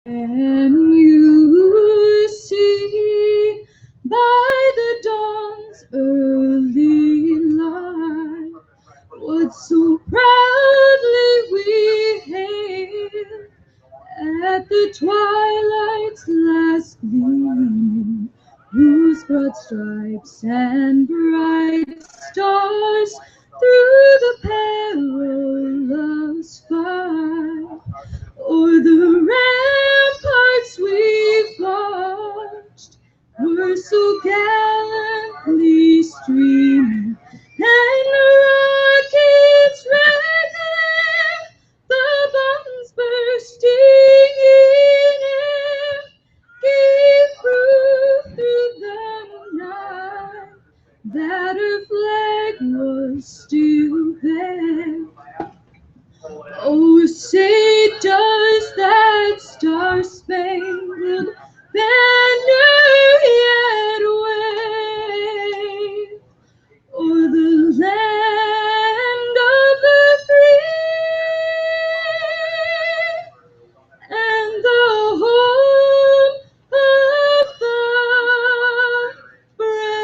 Can you see by the dawn's early light what so proudly we hailed at the twilight's last gleaming, whose broad stripes and bright stars through the perilous fight o'er the ramparts we marched were so gallantly streaming, and the rockets' red glare, the bombs bursting in air, gave proof through the night that her flag was still there. Oh, say does that star-spangled banner yet wave o'er the land of the free and the home of the brave?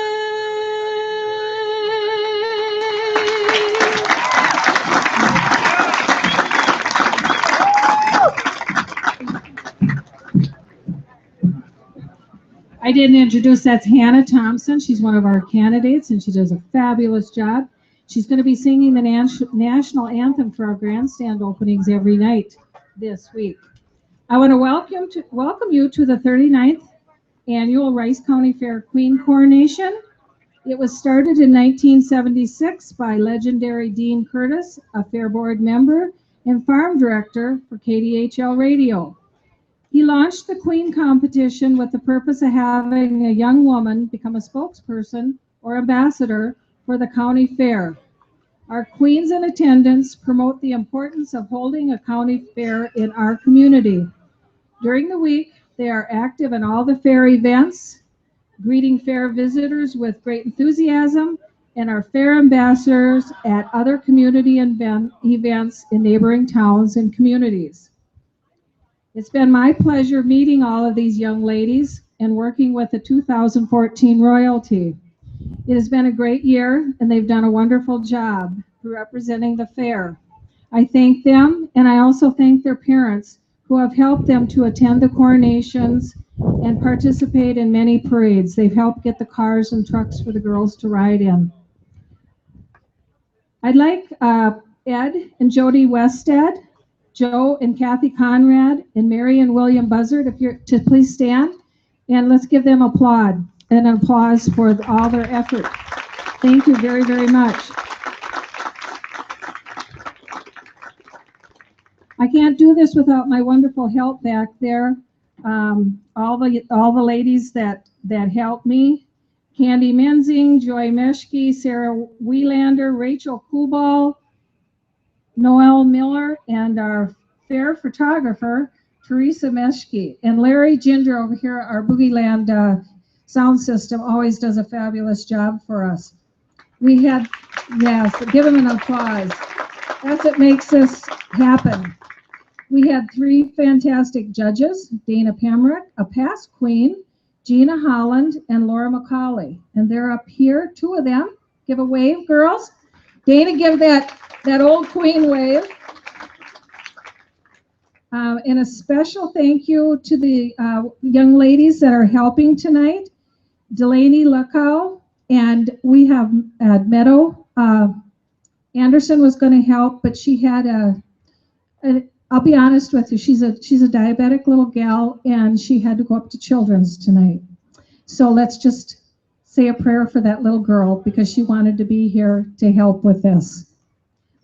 I didn't introduce, that's Hannah Thompson. She's one of our candidates, and she does a fabulous job. She's going to be singing the national anthem for our grandstand openings every night this week. I want to welcome you to the 39th Annual Rice County Fair Queen Coronation. It was started in 1976 by legendary Dean Curtis, a Fair Board member and farm director for KDHL Radio. He launched the Queen competition with the purpose of having a young woman become a spokesperson or ambassador for the county fair. Our queens in attendance promote the importance of holding a county fair in our community. During the week, they are active in all the fair events, greeting fair visitors with great enthusiasm, and are fair ambassadors at other community events in neighboring towns and communities. It's been my pleasure meeting all of these young ladies and working with the 2014 royalty. It has been a great year, and they've done a wonderful job representing the fair. I thank them, and I also thank their parents who have helped them to attend the coronations and participate in many parades. They've helped get the cars and trucks for the girls to ride in. I'd like Ed and Jody Wested, Joe and Kathy Conrad, and Mary and William Buzzard to please stand, and let's give them an applause for all their effort. Thank you very, very much. I can't do this without my wonderful help back there. All the ladies that helped me: Candy Menzing, Joy Meschke, Sarah Wielander, Rachel Kubal, Noel Miller, and our fair photographer, Teresa Meschke. And Larry Ginger over here, our Boogie Land sound system, always does a fabulous job for us. We had, yes, give him an applause. That's what makes this happen. We had 3 fantastic judges: Dana Pemrick, a past queen, Gina Holland, and Laura McCauley. And they're up here, 2 of them. Give a wave, girls. Dana, give that old queen wave. And a special thank you to the young ladies that are helping tonight. Delaney Luckow, and we have Meadow. Anderson was going to help, but she had I'll be honest with you, she's a diabetic little gal, and she had to go up to Children's tonight. So let's just say a prayer for that little girl, because she wanted to be here to help with this.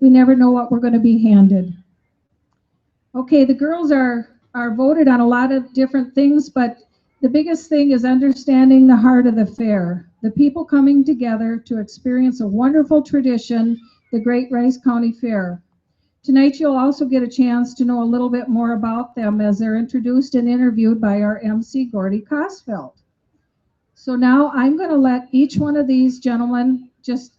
We never know what we're going to be handed. Okay, the girls are voted on a lot of different things, but the biggest thing is understanding the heart of the fair. The people coming together to experience a wonderful tradition, the Great Rice County Fair. Tonight you'll also get a chance to know a little bit more about them as they're introduced and interviewed by our MC, Gordy Kosfeld. So now I'm going to let each one of these gentlemen just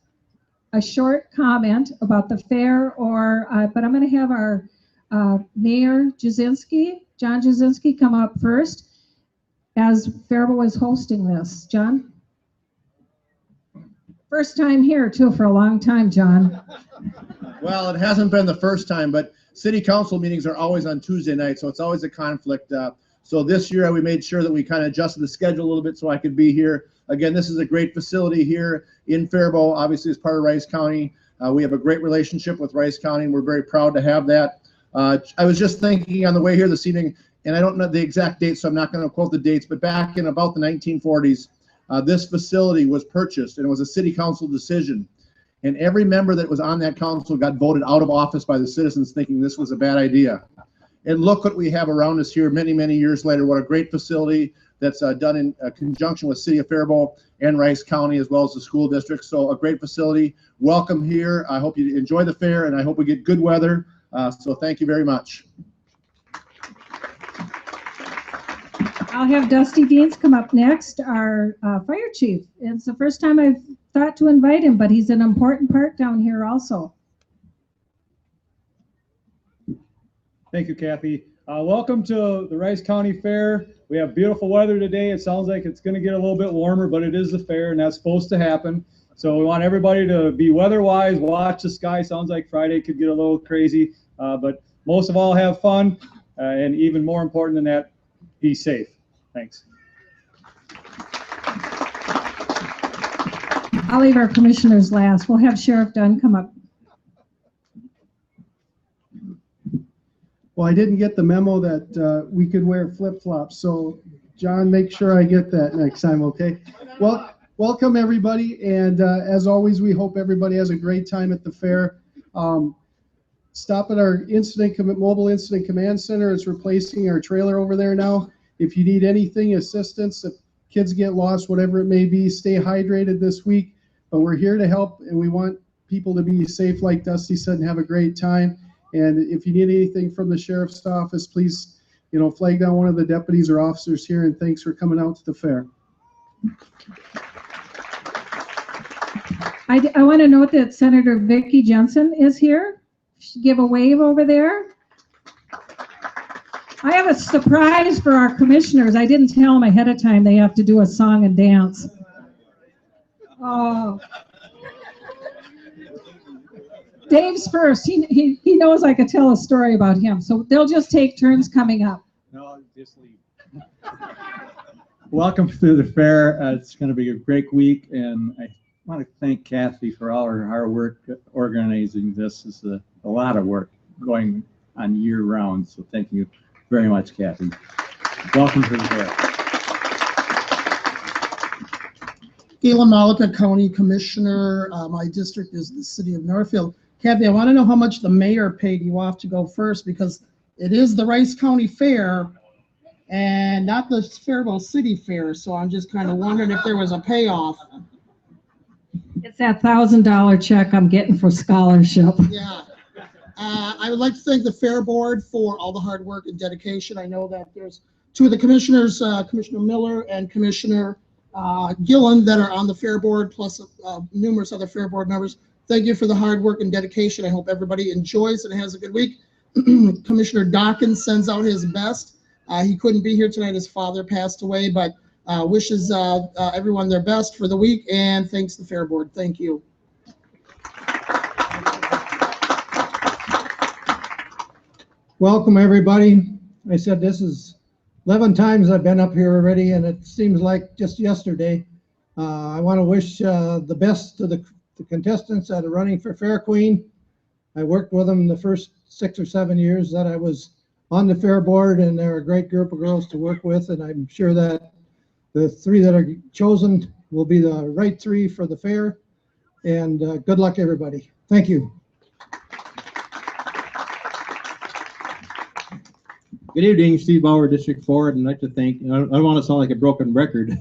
a short comment about the fair, but I'm going to have our Mayor Jasinski, John Jasinski, come up first as Faribault is hosting this. John? First time here, too, for a long time, John. Well, it hasn't been the first time, but city council meetings are always on Tuesday night, so it's always a conflict. So this year we made sure that we kind of adjusted the schedule a little bit so I could be here. Again, this is a great facility here in Faribault, obviously as part of Rice County. We have a great relationship with Rice County, and we're very proud to have that. I was just thinking on the way here this evening, and I don't know the exact dates, so I'm not going to quote the dates, but back in about the 1940s, this facility was purchased, and it was a city council decision. And every member that was on that council got voted out of office by the citizens thinking this was a bad idea. And look what we have around us here many, many years later. What a great facility that's done in conjunction with City of Faribault and Rice County, as well as the school district. So a great facility. Welcome here. I hope you enjoy the fair, and I hope we get good weather. So thank you very much. I'll have Dusty Deans come up next, our fire chief. It's the first time I've thought to invite him, but he's an important part down here also. Thank you, Kathy. Welcome to the Rice County Fair. We have beautiful weather today. It sounds like it's going to get a little bit warmer, but it is the fair, and that's supposed to happen. So we want everybody to be weather-wise, watch the sky. Sounds like Friday could get a little crazy, but most of all, have fun, and even more important than that, be safe. Thanks. I'll leave our commissioners last. We'll have Sheriff Dunn come up. Well, I didn't get the memo that we could wear flip-flops, so John, make sure I get that next time, okay? Well, welcome everybody, and as always, we hope everybody has a great time at the fair. Stop at our mobile incident command center. It's replacing our trailer over there now. If you need anything, assistance, if kids get lost, whatever it may be, stay hydrated this week. But we're here to help, and we want people to be safe, like Dusty said, and have a great time. And if you need anything from the sheriff's office, please, flag down one of the deputies or officers here. And thanks for coming out to the fair. I want to note that Senator Vicki Jensen is here. Give a wave over there. I have a surprise for our commissioners. I didn't tell them ahead of time they have to do a song and dance. Oh. Dave's first. He knows I could tell a story about him. So they'll just take turns coming up. No, just leave. Welcome to the fair. It's going to be a great week, and I want to thank Kathy for all her hard work organizing this. It's a lot of work going on year round, so thank you very much, Kathy. Welcome to the fair. Galen Malika, County Commissioner. My district is the city of Northfield. Kathy, I want to know how much the mayor paid you off to go first, because it is the Rice County Fair and not the Faribault City Fair. So I'm just kind of wondering if there was a payoff. It's that $1,000 check I'm getting for scholarship. Yeah. I would like to thank the Fair Board for all the hard work and dedication. I know that there's two of the commissioners, Commissioner Miller and Commissioner Gillen, that are on the Fair Board, plus numerous other Fair Board members. Thank you for the hard work and dedication. I hope everybody enjoys and has a good week. Commissioner Dawkins sends out his best. He couldn't be here tonight. His father passed away, but wishes everyone their best for the week, and thanks the Fair Board. Thank you. Welcome, everybody. I said this is 11 times I've been up here already, and it seems like just yesterday. I want to wish the best to the contestants that are running for Fair Queen. I worked with them the first 6 or 7 years that I was on the Fair Board, and they're a great group of girls to work with, and I'm sure that the 3 that are chosen will be the right 3 for the fair. And good luck, everybody. Thank you. Good evening, Steve Bauer, District 4, and I'd like to thank, I don't want to sound like a broken record,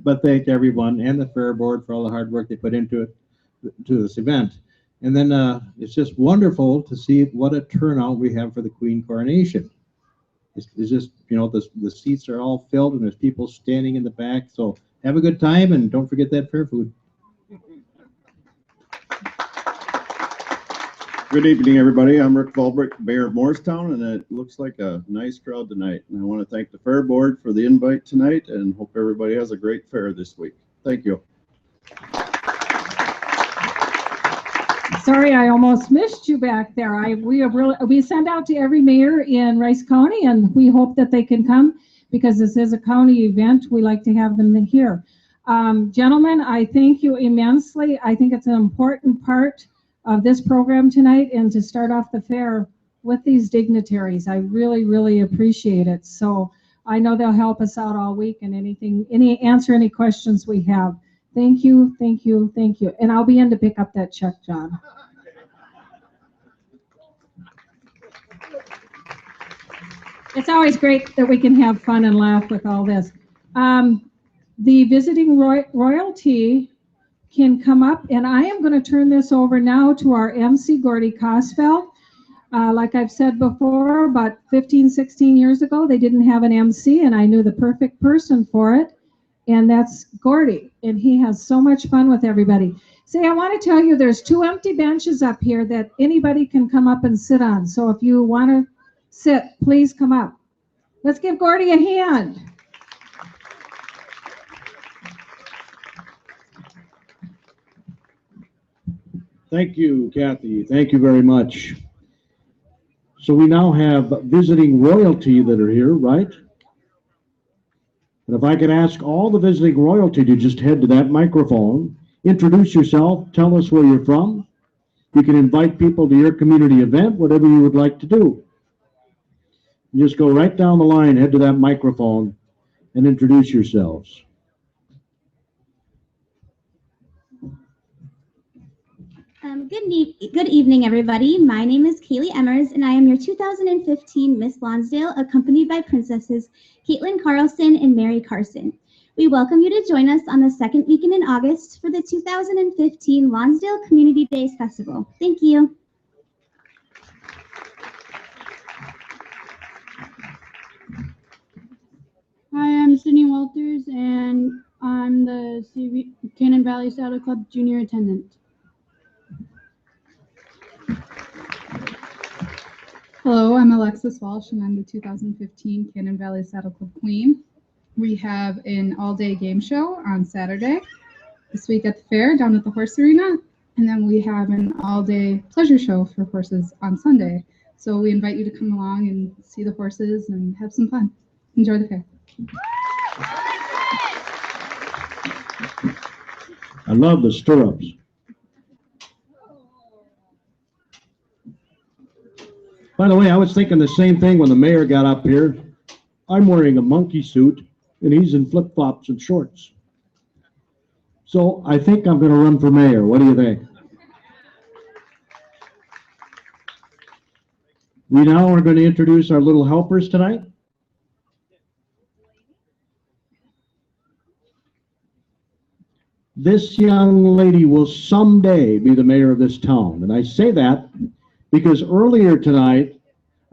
but thank everyone and the Fair Board for all the hard work they put into it, to this event. And then it's just wonderful to see what a turnout we have for the Queen Coronation. It's just, the seats are all filled and there's people standing in the back. So have a good time and don't forget that fair food. Good evening, everybody. I'm Rick Volbrick, Mayor of Morristown, and it looks like a nice crowd tonight. And I want to thank the Fair Board for the invite tonight and hope everybody has a great fair this week. Thank you. Sorry, I almost missed you back there. We send out to every mayor in Rice County, and we hope that they can come because this is a county event. We like to have them here. Gentlemen, I thank you immensely. I think it's an important part of this program tonight, and to start off the fair with these dignitaries. I really, really appreciate it. So I know they'll help us out all week and answer any questions we have. Thank you, thank you, thank you. And I'll be in to pick up that check, John. It's always great that we can have fun and laugh with all this. The visiting royalty can come up, and I am going to turn this over now to our MC, Gordy Cosfell. Like I've said before, about 15, 16 years ago, they didn't have an MC, and I knew the perfect person for it, and that's Gordy, and he has so much fun with everybody. Say, I want to tell you there's 2 empty benches up here that anybody can come up and sit on, so if you want to sit, please come up. Let's give Gordy a hand. Thank you, Kathy. Thank you very much. So we now have visiting royalty that are here, right? And if I could ask all the visiting royalty to just head to that microphone, introduce yourself, tell us where you're from. You can invite people to your community event, whatever you would like to do. You just go right down the line, head to that microphone, and introduce yourselves. Good evening, everybody. My name is Kaylee Emmers, and I am your 2015 Miss Lonsdale, accompanied by Princesses Caitlin Carlson and Mary Carson. We welcome you to join us on the second weekend in August for the 2015 Lonsdale Community Days Festival. Thank you. Hi, I'm Sydney Walters, and I'm the Cannon Valley Saddle Club junior attendant. Hello, I'm Alexis Walsh, and I'm the 2015 Cannon Valley Saddle Club Queen. We have an all-day game show on Saturday, this week at the fair down at the horse arena, and then we have an all-day pleasure show for horses on Sunday. So we invite you to come along and see the horses and have some fun. Enjoy the fair. I love the stirrups. By the way, I was thinking the same thing when the mayor got up here. I'm wearing a monkey suit, and he's in flip-flops and shorts. So I think I'm going to run for mayor. What do you think? We now are going to introduce our little helpers tonight. This young lady will someday be the mayor of this town, and I say that because earlier tonight,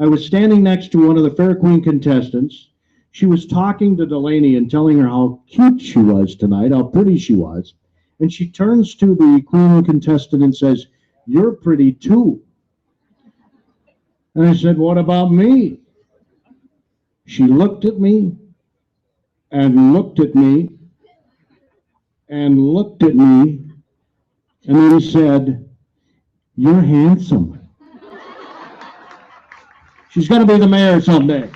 I was standing next to one of the Fair Queen contestants. She was talking to Delaney and telling her how cute she was tonight, how pretty she was. And she turns to the Queen contestant and says, "You're pretty too." And I said, "What about me?" She looked at me and looked at me and looked at me and then said, "You're handsome." She's going to be the mayor someday.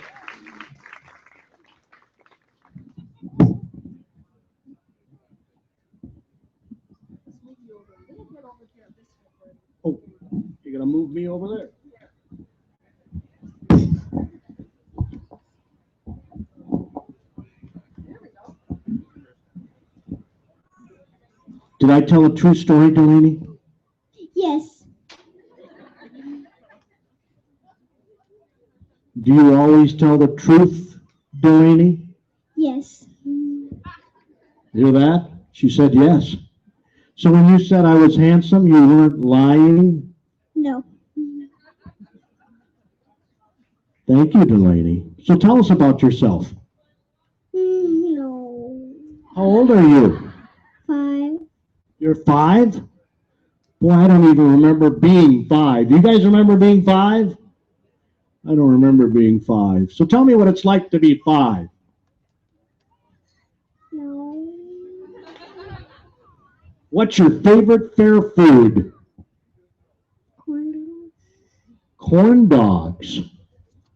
Oh, you're going to move me over there. Did I tell a true story, Delaney? Yes. Do you always tell the truth, Delaney? Yes. Hear that? She said yes. So when you said I was handsome, you weren't lying? No. Thank you, Delaney. So tell us about yourself. No. How old are you? 5. You're 5? Boy, I don't even remember being 5. Do you guys remember being 5? I don't remember being 5. So tell me what it's like to be 5. No. What's your favorite fair food? Corn dogs. Corn dogs.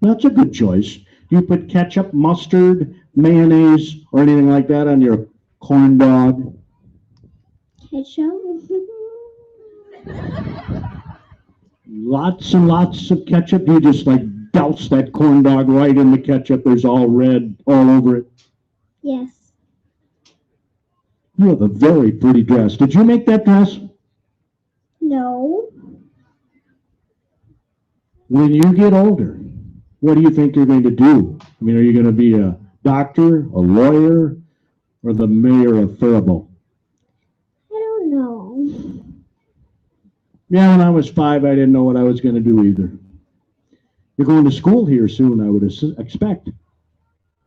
That's a good choice. Do you put ketchup, mustard, mayonnaise, or anything like that on your corn dog? Ketchup. Lots and lots of ketchup. You just like douse that corn dog right in the ketchup. There's all red all over it. Yes. You have a very pretty dress. Did you make that dress? No. When you get older, what do you think you're going to do? I mean, are you going to be a doctor, a lawyer, or the mayor of Faribault? I don't know. Yeah, when I was 5, I didn't know what I was going to do either. You're going to school here soon, I would expect.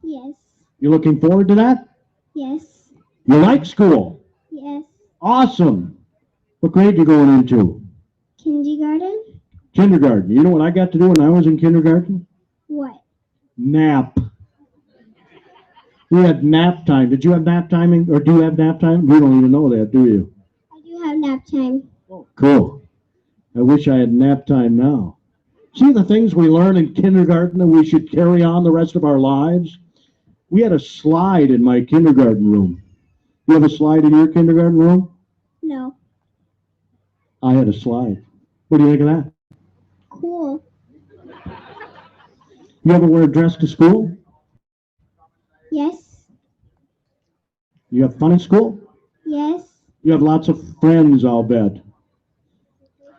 Yes. You looking forward to that? Yes. You like school? Yes. Awesome. What grade you going into? Kindergarten? Kindergarten. You know what I got to do when I was in kindergarten? What? Nap. We had nap time. Did you have nap timing, or do you have nap time? You don't even know that, do you? I do have nap time. Cool. I wish I had nap time now. See the things we learn in kindergarten that we should carry on the rest of our lives? We had a slide in my kindergarten room. You have a slide in your kindergarten room? No. I had a slide. What do you think of that? Cool. You ever wear a dress to school? Yes. You have fun at school? Yes. You have lots of friends, I'll bet.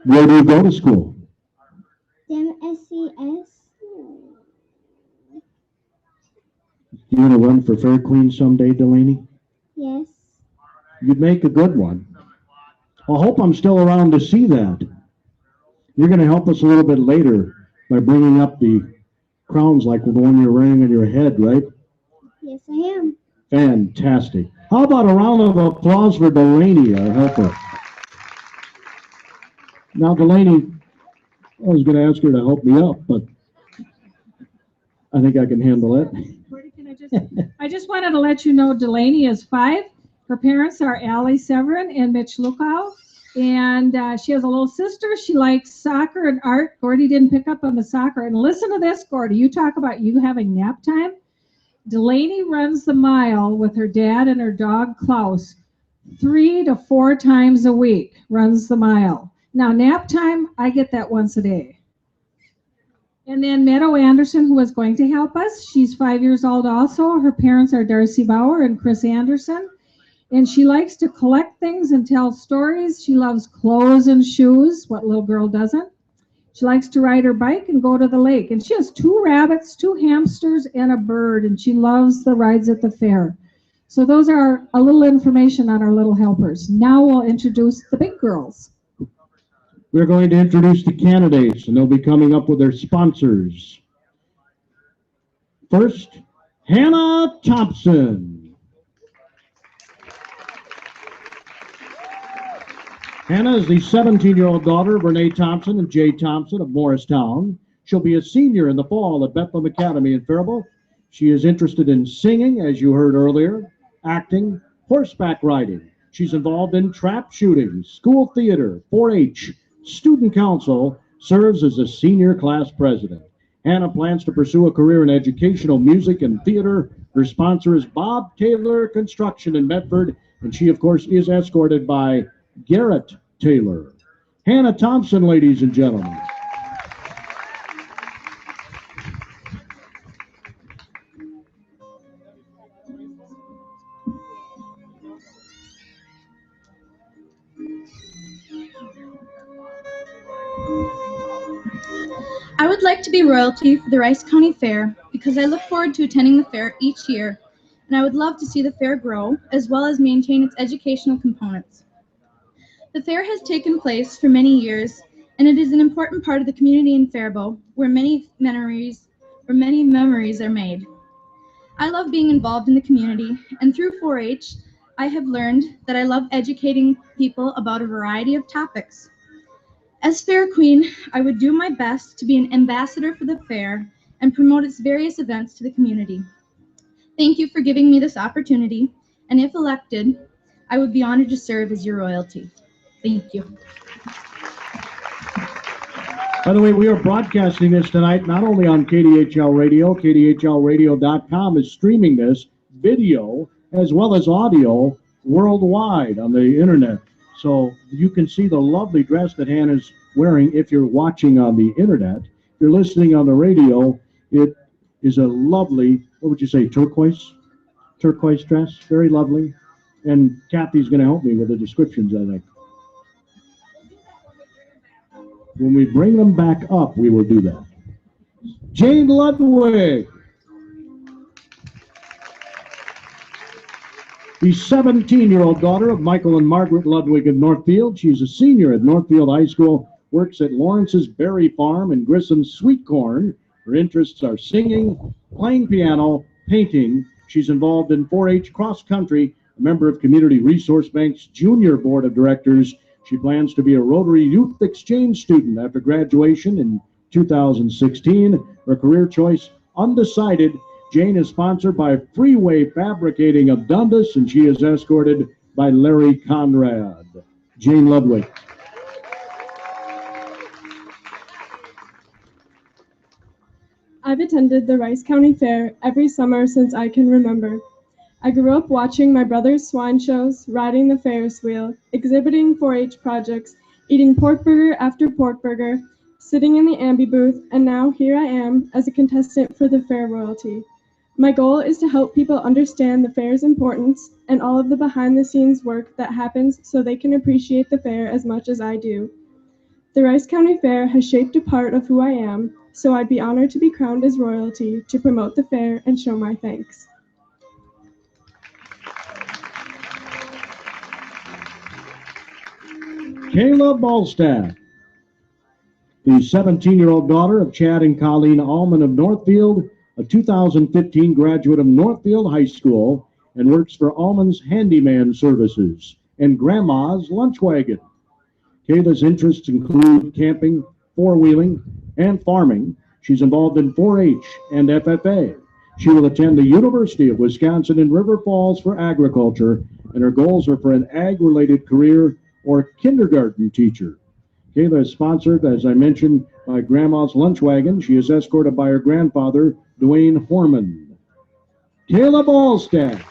Where do you go to school? SCS. You want to run for Fair Queen someday, Delaney? Yes. You'd make a good one. I hope I'm still around to see that. You're going to help us a little bit later by bringing up the crowns like the one you're wearing on your head, right? Yes, I am. Fantastic. How about a round of applause for Delaney, our helper? Now, Delaney, I was going to ask her to help me up, but I think I can handle it. Cordy, I just wanted to let you know Delaney is 5. Her parents are Allie Severin and Mitch Lukow. And she has a little sister. She likes soccer and art. Gordy didn't pick up on the soccer. And listen to this, Gordy. You talk about you having nap time. Delaney runs the mile with her dad and her dog Klaus 3 to 4 times a week, runs the mile. Now, nap time, I get that once a day. And then Meadow Anderson, who is going to help us, she's 5 years old also. Her parents are Darcy Bauer and Chris Anderson. And she likes to collect things and tell stories. She loves clothes and shoes. What little girl doesn't? She likes to ride her bike and go to the lake. And she has 2 rabbits, 2 hamsters, and a bird. And she loves the rides at the fair. So those are a little information on our little helpers. Now we'll introduce the big girls. We're going to introduce the candidates, and they'll be coming up with their sponsors. First, Hannah Thompson. Hannah is the 17-year-old daughter of Renee Thompson and Jay Thompson of Morristown. She'll be a senior in the fall at Bethlehem Academy in Faribault. She is interested in singing, as you heard earlier, acting, horseback riding. She's involved in trap shooting, school theater, 4-H, student council, serves as a senior class president. Hannah plans to pursue a career in educational music and theater. Her sponsor is Bob Taylor Construction in Medford, and she, of course, is escorted by Garrett Taylor. Hannah Thompson, ladies and gentlemen. I would like to be royalty for the Rice County Fair because I look forward to attending the fair each year, and I would love to see the fair grow as well as maintain its educational components. The fair has taken place for many years, and it is an important part of the community in Faribault where many memories are made. I love being involved in the community, and through 4-H, I have learned that I love educating people about a variety of topics. As Fair Queen, I would do my best to be an ambassador for the fair and promote its various events to the community. Thank you for giving me this opportunity, and if elected, I would be honored to serve as your royalty. Thank you. By the way, we are broadcasting this tonight not only on KDHL Radio, KDHLradio.com is streaming this video as well as audio worldwide on the internet. So you can see the lovely dress that Hannah's wearing if you're watching on the internet. If you're listening on the radio, it is a lovely, what would you say, turquoise dress, very lovely. And Kathy's going to help me with the descriptions, I think. When we bring them back up, we will do that. Jane Ludwig. The 17-year-old daughter of Michael and Margaret Ludwig of Northfield. She's a senior at Northfield High School, works at Lawrence's Berry Farm and Grissom's Sweet Corn. Her interests are singing, playing piano, painting. She's involved in 4-H cross country, a member of Community Resource Bank's Junior Board of Directors. She plans to be a Rotary Youth Exchange student after graduation in 2016. Her career choice, undecided. Jane is sponsored by Freeway Fabricating of Dundas, and she is escorted by Larry Conrad. Jane Ludwig. I've attended the Rice County Fair every summer since I can remember. I grew up watching my brother's swine shows, riding the Ferris wheel, exhibiting 4-H projects, eating pork burger after pork burger, sitting in the ambi booth, and now here I am as a contestant for the fair royalty. My goal is to help people understand the fair's importance and all of the behind-the-scenes work that happens so they can appreciate the fair as much as I do. The Rice County Fair has shaped a part of who I am, so I'd be honored to be crowned as royalty to promote the fair and show my thanks. Kayla Ballstaff, the 17-year-old daughter of Chad and Colleen Allman of Northfield, a 2015 graduate of Northfield High School, and works for Allman's Handyman Services and Grandma's Lunch Wagon. Kayla's interests include camping, four-wheeling, and farming. She's involved in 4-H and FFA. She will attend the University of Wisconsin in River Falls for agriculture, and her goals are for an ag-related career or kindergarten teacher. Kayla is sponsored, as I mentioned, by Grandma's Lunch Wagon. She is escorted by her grandfather, Dwayne Horman. Kayla Ballstaff.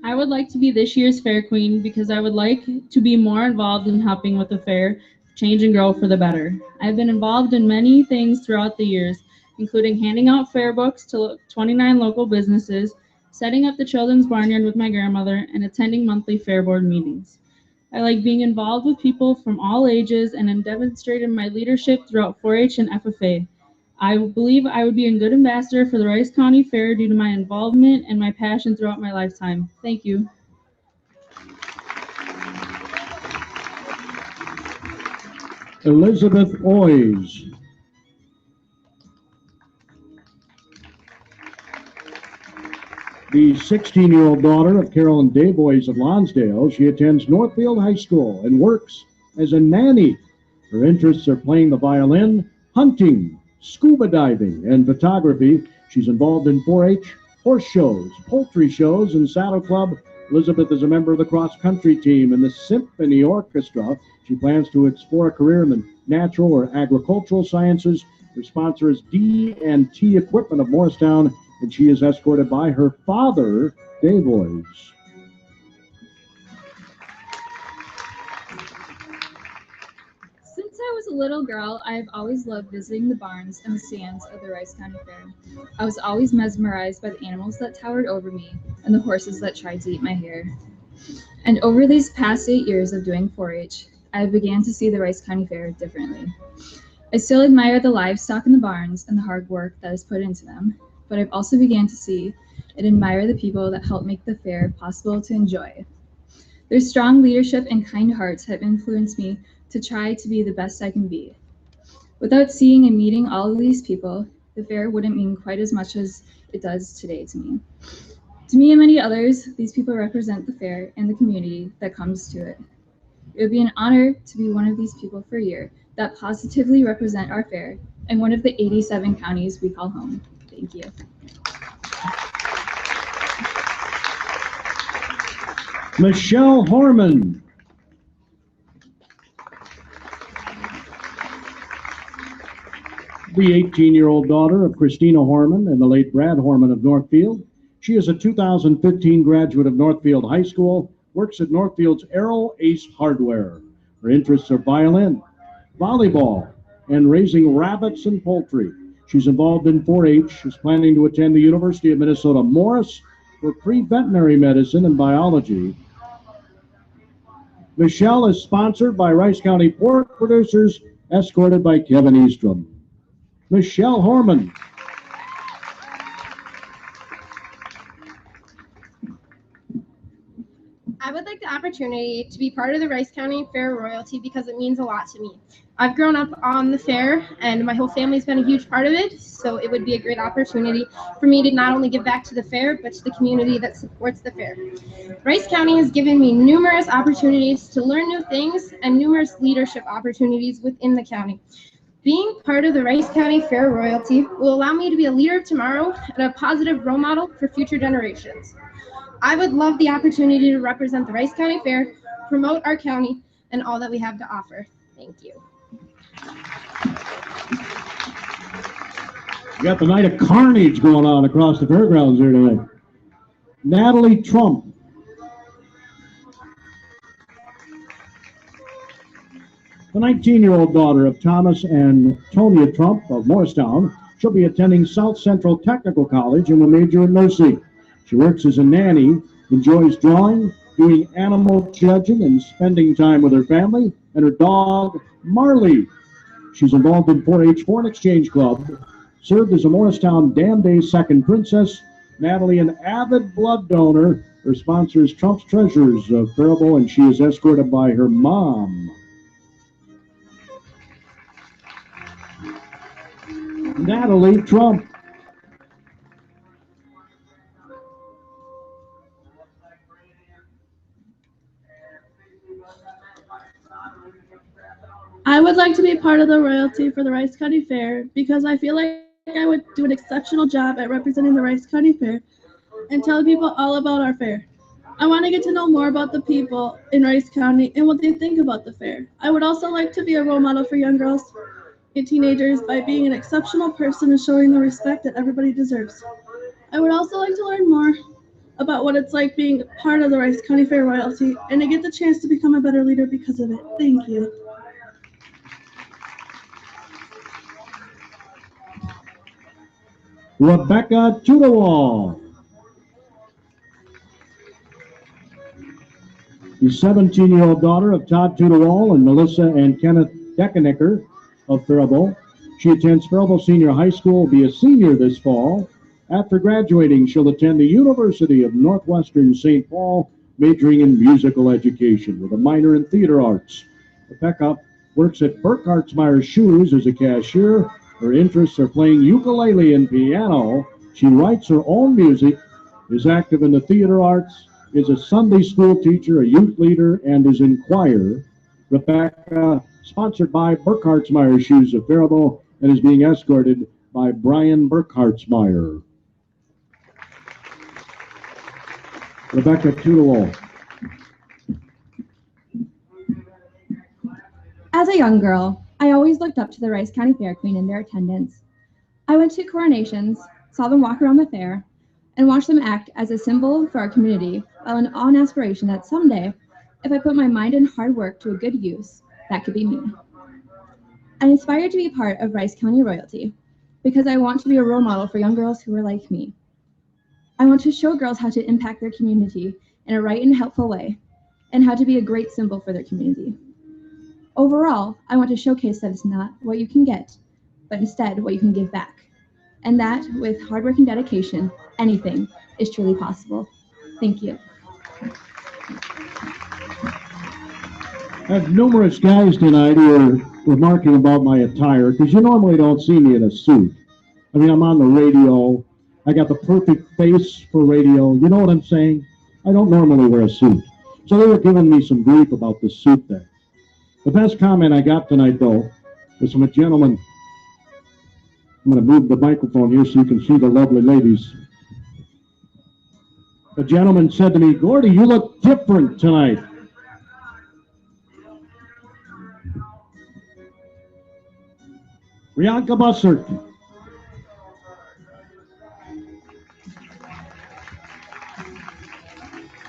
I would like to be this year's Fair Queen because I would like to be more involved in helping with the fair, change and grow for the better. I've been involved in many things throughout the years, including handing out fair books to 29 local businesses, setting up the children's barnyard with my grandmother, and attending monthly fair board meetings. I like being involved with people from all ages and have demonstrated my leadership throughout 4-H and FFA. I believe I would be a good ambassador for the Rice County Fair due to my involvement and my passion throughout my lifetime. Thank you. Elizabeth Oys. The 16-year-old daughter of Carolyn Davoys of Lonsdale, she attends Northfield High School and works as a nanny. Her interests are playing the violin, hunting, scuba diving, and photography. She's involved in 4-H, horse shows, poultry shows, and saddle club. Elizabeth is a member of the cross-country team and the symphony orchestra. She plans to explore a career in the natural or agricultural sciences. Her sponsor is D&T Equipment of Morristown, and she is escorted by her father, Davoys. Since I was a little girl, I have always loved visiting the barns and the stands of the Rice County Fair. I was always mesmerized by the animals that towered over me and the horses that tried to eat my hair. And over these past 8 years of doing 4-H, I began to see the Rice County Fair differently. I still admire the livestock in the barns and the hard work that is put into them, but I've also began to see and admire the people that help make the fair possible to enjoy. Their strong leadership and kind hearts have influenced me to try to be the best I can be. Without seeing and meeting all of these people, the fair wouldn't mean quite as much as it does today to me. To me and many others, these people represent the fair and the community that comes to it. It would be an honor to be one of these people for a year that positively represent our fair and one of the 87 counties we call home. Thank you. Michelle Horman. The 18-year-old daughter of Christina Horman and the late Brad Horman of Northfield. She is a 2015 graduate of Northfield High School, works at Northfield's Arrow Ace Hardware. Her interests are violin, volleyball, and raising rabbits and poultry. She's involved in 4-H, is planning to attend the University of Minnesota Morris for pre-veterinary medicine and biology. Michelle is sponsored by Rice County Pork Producers, escorted by Kevin Eastrom. Michelle Horman. I would like the opportunity to be part of the Rice County Fair royalty because it means a lot to me. I've grown up on the fair and my whole family's been a huge part of it, so it would be a great opportunity for me to not only give back to the fair, but to the community that supports the fair. Rice County has given me numerous opportunities to learn new things and numerous leadership opportunities within the county. Being part of the Rice County Fair royalty will allow me to be a leader of tomorrow and a positive role model for future generations. I would love the opportunity to represent the Rice County Fair, promote our county, and all that we have to offer. Thank you. We got the night of carnage going on across the fairgrounds here tonight. Natalie Trump. The 19-year-old daughter of Thomas and Tonya Trump of Morristown. She'll be attending South Central Technical College and will major in nursing. She works as a nanny, enjoys drawing, doing animal judging, and spending time with her family and her dog, Marley. She's involved in 4-H Foreign Exchange Club, served as a Morristown Dam Day second princess. Natalie, an avid blood donor. Her sponsor is Trump's Treasures of Faribault, and she is escorted by her mom. Natalie Trump. I would like to be part of the royalty for the Rice County Fair because I feel like I would do an exceptional job at representing the Rice County Fair and tell people all about our fair. I want to get to know more about the people in Rice County and what they think about the fair. I would also like to be a role model for young girls and teenagers by being an exceptional person and showing the respect that everybody deserves. I would also like to learn more about what it's like being part of the Rice County Fair royalty and to get the chance to become a better leader because of it. Thank you. Rebecca Tudewall. The 17-year-old daughter of Todd Tudewall and Melissa and Kenneth Deckenecker of Faribault. She attends Faribault Senior High School, will be a senior this fall. After graduating, she'll attend the University of Northwestern St. Paul, majoring in musical education with a minor in theater arts. Rebecca works at Burkhartsmeyer Shoes as a cashier. Her interests are playing ukulele and piano. She writes her own music, is active in the theater arts, is a Sunday school teacher, a youth leader, and is in choir. Rebecca, sponsored by Burkhartsmeyer Shoes of Faribault, and is being escorted by Brian Burkhartsmeyer. Rebecca Tudewall. As a young girl, I always looked up to the Rice County Fair Queen and their attendants. I went to coronations, saw them walk around the fair, and watched them act as a symbol for our community, while an awe and aspiration that someday, if I put my mind and hard work to a good use, that could be me. I'm inspired to be part of Rice County royalty because I want to be a role model for young girls who are like me. I want to show girls how to impact their community in a right and helpful way, and how to be a great symbol for their community. Overall, I want to showcase that it's not what you can get, but instead what you can give back. And that, with hard work and dedication, anything is truly possible. Thank you. I have numerous guys tonight who are remarking about my attire, because you normally don't see me in a suit. I mean, I'm on the radio. I got the perfect face for radio. You know what I'm saying? I don't normally wear a suit. So they were giving me some grief about the suit thing. The best comment I got tonight, though, was from a gentleman. I'm going to move the microphone here so you can see the lovely ladies. A gentleman said to me, "Gordy, you look different tonight." Rianka Bussert.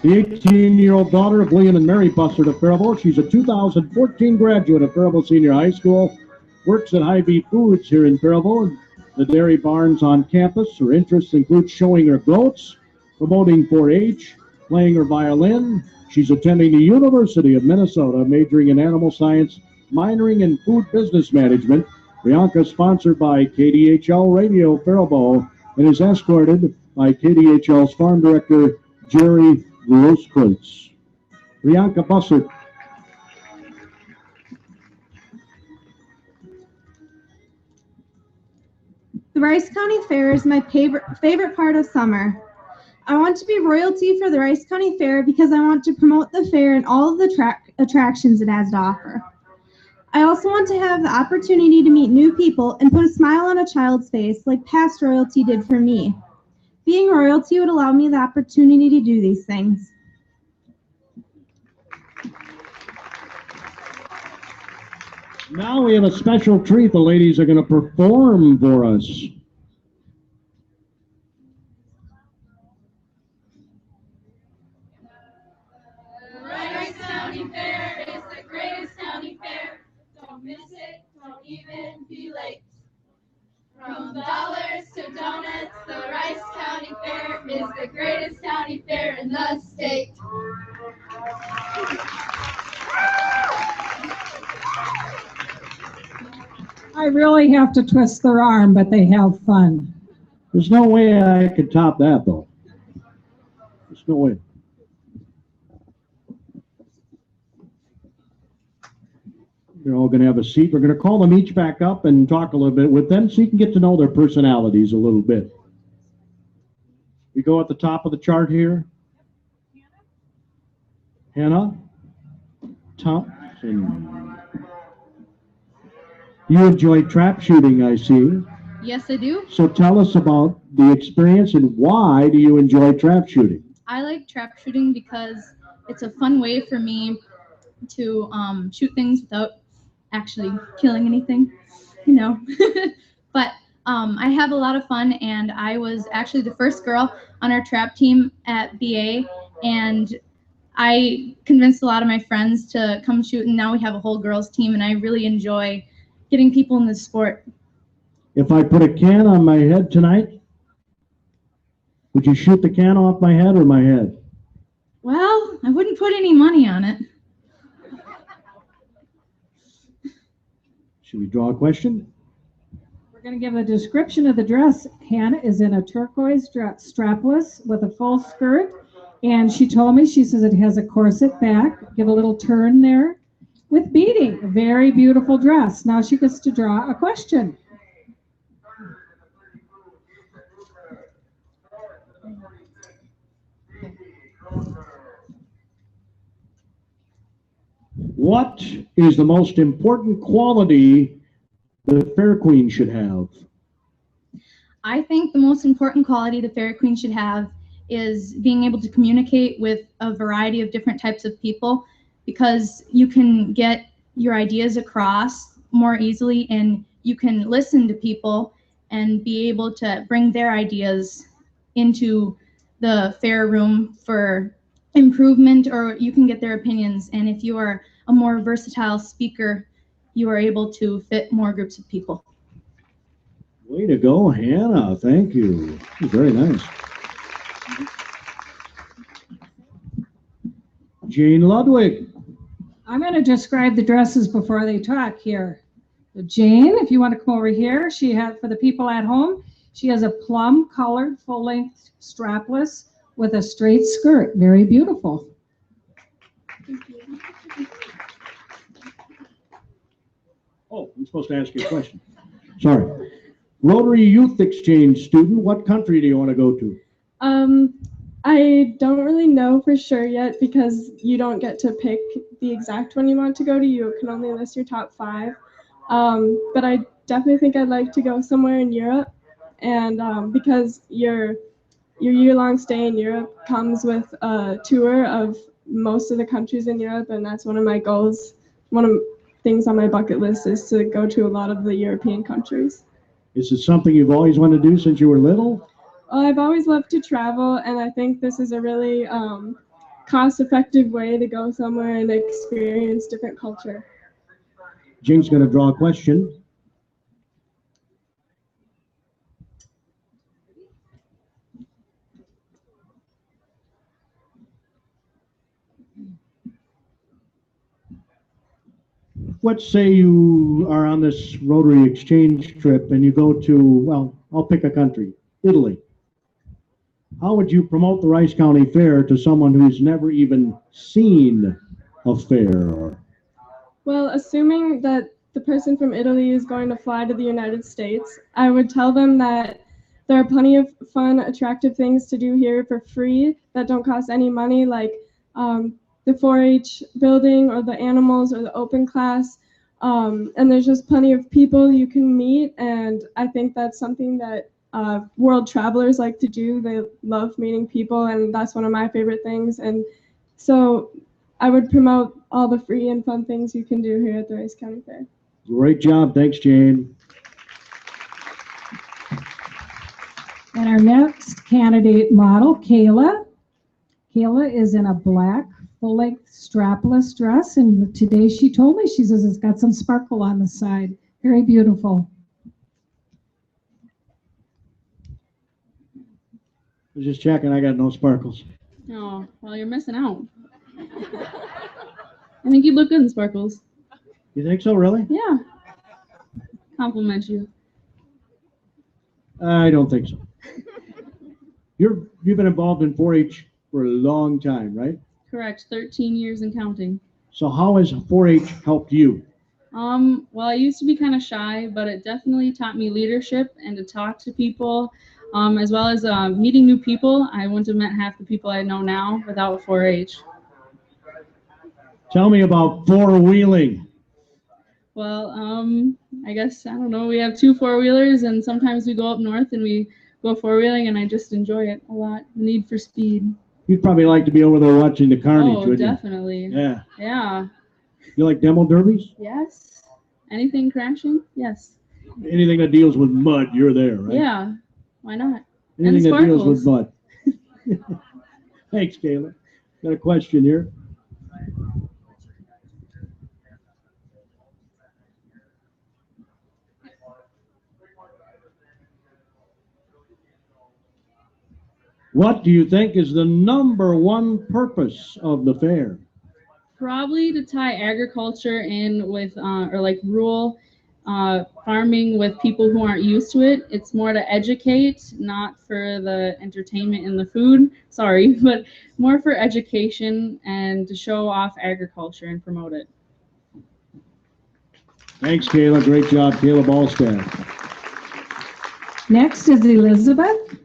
The 18-year-old daughter of William and Mary Bussert of Faribault. She's a 2014 graduate of Faribault Senior High School. Works at Hy-Vee Foods here in Faribault, the dairy barns on campus. Her interests include showing her goats, promoting 4-H, playing her violin. She's attending the University of Minnesota, majoring in animal science, minoring in food business management. Rianka is sponsored by KDHL Radio Faribault and is escorted by KDHL's farm director, Jerry Grosskreutz. Rianka Bussert. The Rice County Fair is my favorite part of summer. I want to be royalty for the Rice County Fair because I want to promote the fair and all of the attractions it has to offer. I also want to have the opportunity to meet new people and put a smile on a child's face like past royalty did for me. Being royalty would allow me the opportunity to do these things. Now we have a special treat. The ladies are going to perform for us. The Rice County Fair is the greatest county fair. Don't miss it, don't even be late. From dollars to donuts, the Rice County Fair is the greatest county fair in the state. I really have to twist their arm, but they have fun. There's no way I could top that, though. There's no way. They're all going to have a seat. We're going to call them each back up and talk a little bit with them so you can get to know their personalities a little bit. We go at the top of the chart here. Hannah Thompson. You enjoy trap shooting, I see. Yes, I do. So tell us about the experience and why do you enjoy trap shooting? I like trap shooting because it's a fun way for me to shoot things without actually killing anything, you know. But I have a lot of fun, and I was actually the first girl on our trap team at BA, and I convinced a lot of my friends to come shoot, and now we have a whole girls team, and I really enjoy getting people in this sport. If I put a can on my head tonight, would you shoot the can off my head or my head? Well, I wouldn't put any money on it. Should we draw a question? We're going to give a description of the dress. Hannah is in a turquoise dress, strapless with a full skirt. And she told me, she says it has a corset back. Give a little turn there with beading. A very beautiful dress. Now she gets to draw a question. What is the most important quality the Fair Queen should have? I think the most important quality the Fair Queen should have is being able to communicate with a variety of different types of people, because you can get your ideas across more easily and you can listen to people and be able to bring their ideas into the fair room for improvement, or you can get their opinions. And if you are a more versatile speaker, you are able to fit more groups of people. Way to go, Hannah. Thank you. Very nice. Jane Ludwig. I'm going to describe the dresses before they talk here. So Jane, if you want to come over here, she has, for the people at home, she has a plum colored full-length strapless with a straight skirt. Very beautiful. Oh, I'm supposed to ask you a question. Sorry. Rotary Youth Exchange student, what country do you want to go to? I don't really know for sure yet because you don't get to pick the exact one you want to go to. You can only list your top 5. But I definitely think I'd like to go somewhere in Europe, and because your year-long stay in Europe comes with a tour of most of the countries in Europe, and that's one of my goals. One of the things on my bucket list is to go to a lot of the European countries. Is it something you've always wanted to do since you were little? Well, I've always loved to travel, and I think this is a really cost-effective way to go somewhere and experience different culture. Jane's going to draw a question. Let's say you are on this Rotary exchange trip and you go to, well, I'll pick a country, Italy. How would you promote the Rice County Fair to someone who's never even seen a fair? Well, assuming that the person from Italy is going to fly to the United States, I would tell them that there are plenty of fun, attractive things to do here for free that don't cost any money, like the 4-H building or the animals or the open class. And there's just plenty of people you can meet, and I think that's something that world travelers like to do. They love meeting people, and that's one of my favorite things. And so I would promote all the free and fun things you can do here at the Rice County Fair. Great job. Thanks, Jane. And our next candidate model, Kayla. Kayla is in a black full-length strapless dress, and today she told me, she says it's got some sparkle on the side. Very beautiful. I was just checking, I got no sparkles. Oh, well, you're missing out. I think you look good in sparkles. You think so, really? Yeah. Compliment you. I don't think so. You've been involved in 4-H for a long time, right? Correct. 13 years and counting. So how has 4-H helped you? Well, I used to be kind of shy, but it definitely taught me leadership and to talk to people, as well as meeting new people. I wouldn't have met half the people I know now without 4-H. Tell me about four-wheeling. Well, I guess, I don't know, we have 2 4-wheelers, and sometimes we go up north and we go 4-wheeling, and I just enjoy it a lot. The need for speed. You'd probably like to be over there watching the carnage, Oh, wouldn't you? definitely. Yeah. Yeah. You like demo derbies? Yes. Anything crashing? Yes. Anything that deals with mud, you're there, right? Yeah. Why not? Anything and that deals with sparkles. mud. Thanks, Kayla. Got a question here. What do you think is the #1 purpose of the fair? Probably to tie agriculture in with, or like rural farming with people who aren't used to it. It's more to educate, not for the entertainment and the food, sorry, but more for education and to show off agriculture and promote it. Thanks, Kayla. Great job, Kayla Ballstaff. Next is Elizabeth.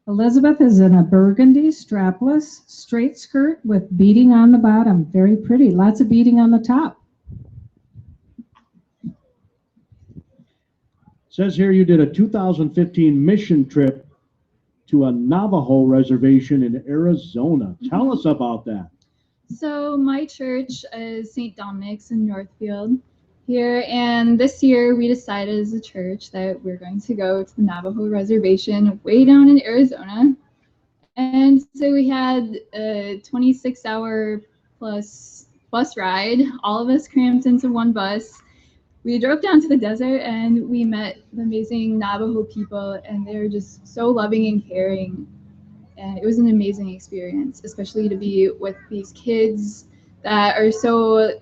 Elizabeth is in a burgundy strapless straight skirt with beading on the bottom. Very pretty. Lots of beading on the top. Says here you did a 2015 mission trip to a Navajo reservation in Arizona. Tell us about that. So my church is St. Dominic's in Northfield here, and this year we decided as a church that we're going to go to the Navajo reservation way down in Arizona. And so we had a 26-hour plus bus ride, all of us crammed into one bus. We drove down to the desert and we met the amazing Navajo people, and they were just so loving and caring. And it was an amazing experience, especially to be with these kids that are so,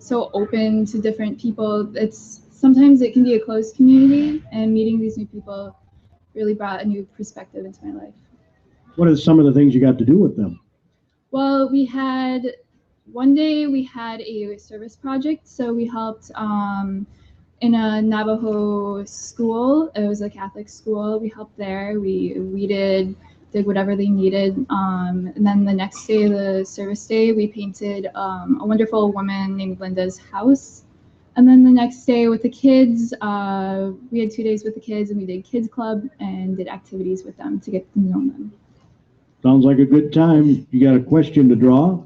so open to different people. Sometimes it can be a closed community, and meeting these new people really brought a new perspective into my life. What are some of the things you got to do with them? Well, we had one day we had a service project, so we helped in a Navajo school. It was a Catholic school. We helped there. We weeded, did whatever they needed. And then the next day, the service day, we painted a wonderful woman named Linda's house. And then the next day with the kids, we had 2 days with the kids, and we did kids club and did activities with them to get to know them. Sounds like a good time. You got a question to draw?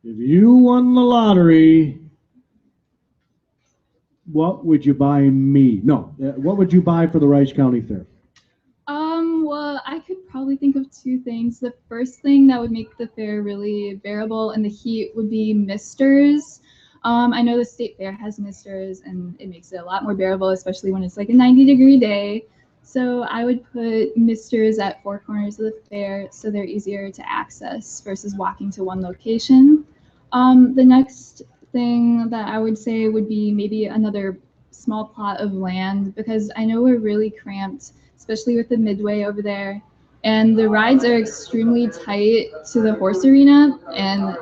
If you won the lottery, what would you buy me? No, what would you buy for the Rice County Fair? Well, I could probably think of two things. The first thing that would make the fair really bearable in the heat would be misters. I know the state fair has misters, and it makes it a lot more bearable, especially when it's like a 90-degree day. So I would put misters at 4 corners of the fair so they're easier to access versus walking to one location. The next thing that I would say would be maybe another small plot of land, because I know we're really cramped, especially with the midway over there. And the rides are extremely tight to the horse arena. And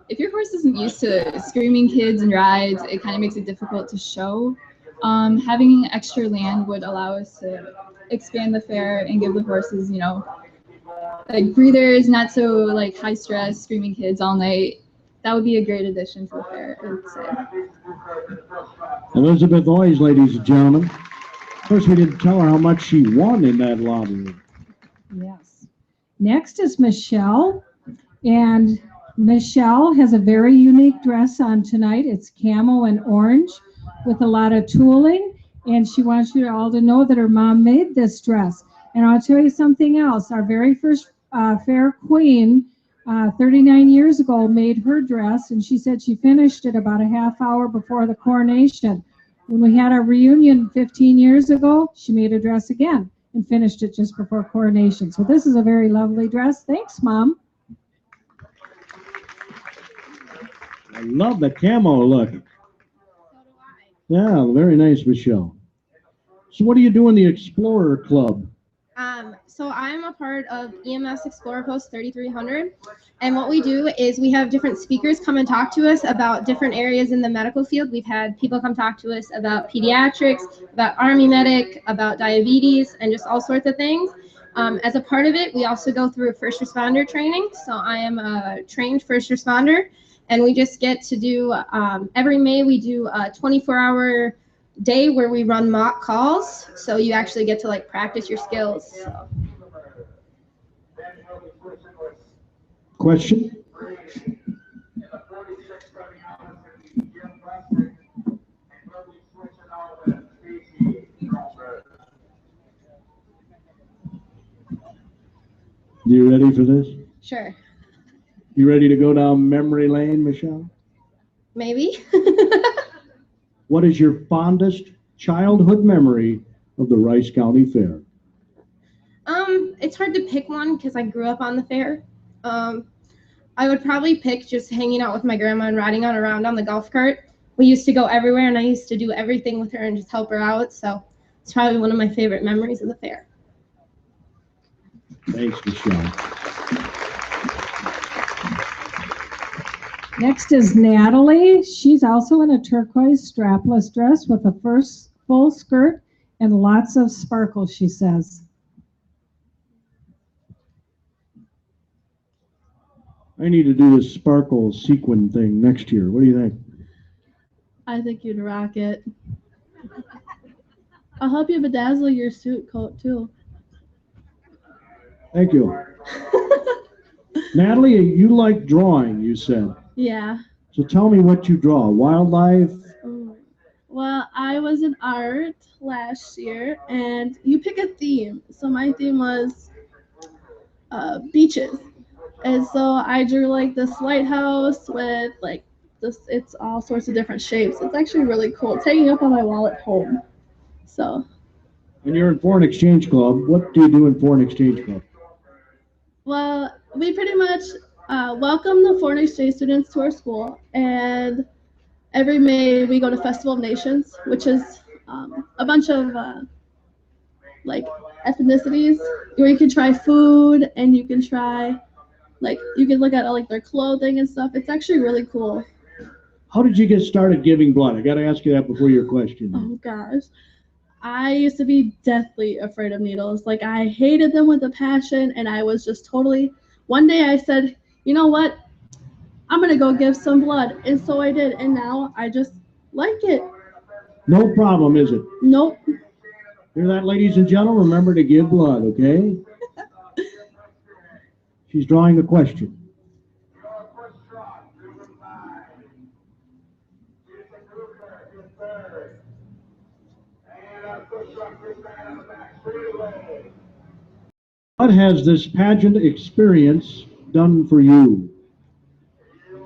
if your horse isn't used to screaming kids and rides, it kind of makes it difficult to show. Having extra land would allow us to expand the fair and give the horses, you know, like breathers, not so like high stress, screaming kids all night. That would be a great addition to the fair, I would say. Elizabeth Oyes, ladies and gentlemen. Of course, we didn't tell her how much she won in that lottery. Yes. Next is Michelle, and Michelle has a very unique dress on tonight. It's camo and orange with a lot of tooling, and she wants you all to know that her mom made this dress. And I'll tell you something else. Our very first fair queen, 39 years ago, made her dress, and she said she finished it about a half hour before the coronation. When we had our reunion 15 years ago, she made a dress again and finished it just before coronation. So this is a very lovely dress. Thanks, Mom. I love the camo look. Yeah, very nice, Michelle. So what do you do in the Explorer Club? So I'm a part of EMS Explorer Post 3300, and what we do is we have different speakers come and talk to us about different areas in the medical field. We've had people come talk to us about pediatrics, about Army medic, about diabetes, and just all sorts of things. As a part of it, we also go through a first responder training. So I am a trained first responder, and we just get to do, every May we do a 24-hour day where we run mock calls, so you actually get to like practice your skills. So. Question? You ready for this? Sure. You ready to go down memory lane, Michelle? Maybe. What is your fondest childhood memory of the Rice County Fair? It's hard to pick one because I grew up on the fair. I would probably pick just hanging out with my grandma and riding around on the golf cart. We used to go everywhere, and I used to do everything with her and just help her out. So it's probably one of my favorite memories of the fair. Thanks, Michelle. Next is Natalie. She's also in a turquoise strapless dress with a first full skirt and lots of sparkle, she says. I need to do this sparkle sequin thing next year. What do you think? I think you'd rock it. I'll help you bedazzle your suit coat too. Thank you. Natalie, you like drawing, you said. Yeah. So tell me what you draw. Wildlife? Well, I was in art last year, and you pick a theme. So my theme was beaches. And so I drew like this lighthouse with like this, it's all sorts of different shapes. It's actually really cool. It's hanging up on my wall at home. So. And you're in Foreign Exchange Club. What do you do in Foreign Exchange Club? Well, we pretty much welcome the foreign exchange students to our school, and every May we go to Festival of Nations, which is a bunch of like ethnicities where you can try food and you can try you can look at like their clothing and stuff. It's actually really cool. How did you get started giving blood? I got to ask you that before your question. Oh gosh. I used to be deathly afraid of needles. Like I hated them with a passion, and I was just totally, one day I said, you know what? I'm gonna go give some blood. And so I did, and now I just like it. No problem, is it? Nope. Hear that, ladies and gentlemen? Remember to give blood, okay? She's drawing the question. What has this pageant experience done for you?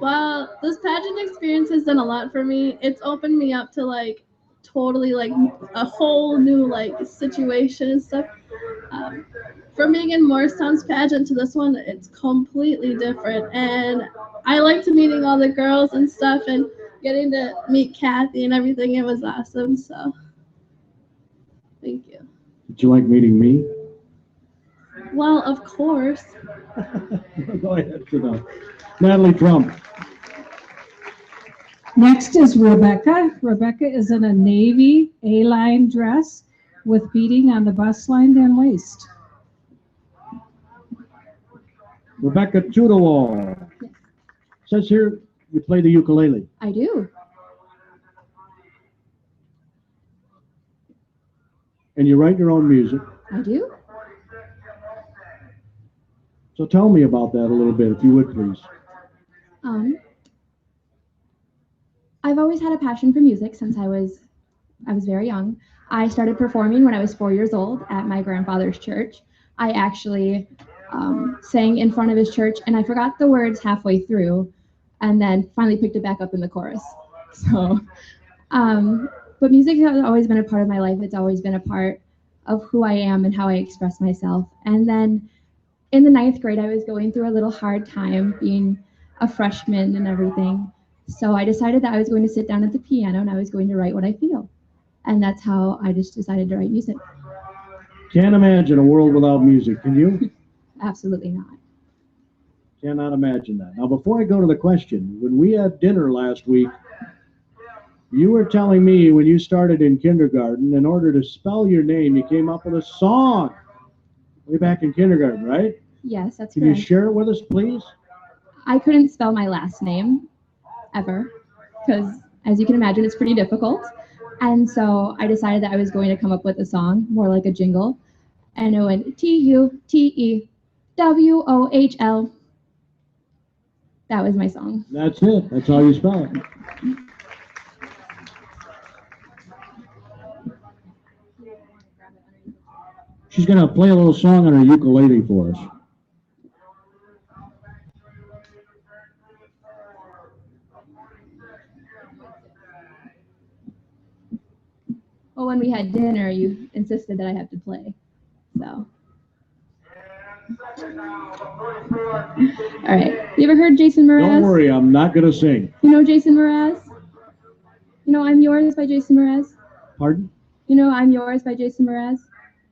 Well, this pageant experience has done a lot for me. It's opened me up to like totally like a whole new like situation and stuff. From being in Morristown's pageant to this one, it's completely different. And I liked meeting all the girls and stuff and getting to meet Kathy and everything. It was awesome. So thank you. Did you like meeting me? Well, of course. Go ahead, Chanel. Natalie Trump. Next is Rebecca. Rebecca is in a navy A-line dress with beading on the bust line and waist. Rebecca Tudor. Says here you play the ukulele. I do. And you write your own music. I do. So tell me about that a little bit, if you would, please. I've always had a passion for music since I was very young. I started performing when I was 4 years old at my grandfather's church. I actually sang in front of his church, and I forgot the words halfway through, and then finally picked it back up in the chorus. So, but music has always been a part of my life. It's always been a part of who I am and how I express myself. And then in the 9th grade, I was going through a little hard time being a freshman and everything. So I decided that I was going to sit down at the piano and I was going to write what I feel. And that's how I just decided to write music. Can't imagine a world without music, can you? Absolutely not. Cannot imagine that. Now, before I go to the question, when we had dinner last week, you were telling me when you started in kindergarten, in order to spell your name, you came up with a song way back in kindergarten, right? Yes, that's Can correct. you share it with us, please? I couldn't spell my last name ever because, as you can imagine, it's pretty difficult. And so I decided that I was going to come up with a song, more like a jingle. And it went T-U-T-E-W-O-H-L. That was my song. That's it. That's how you spell it. She's going to play a little song on her ukulele for us. Well, when we had dinner, you insisted that I have to play. So. All right. You ever heard Jason Mraz? Don't worry, I'm not going to sing. You know Jason Mraz? You know I'm Yours by Jason Mraz? Pardon? You know I'm Yours by Jason Mraz?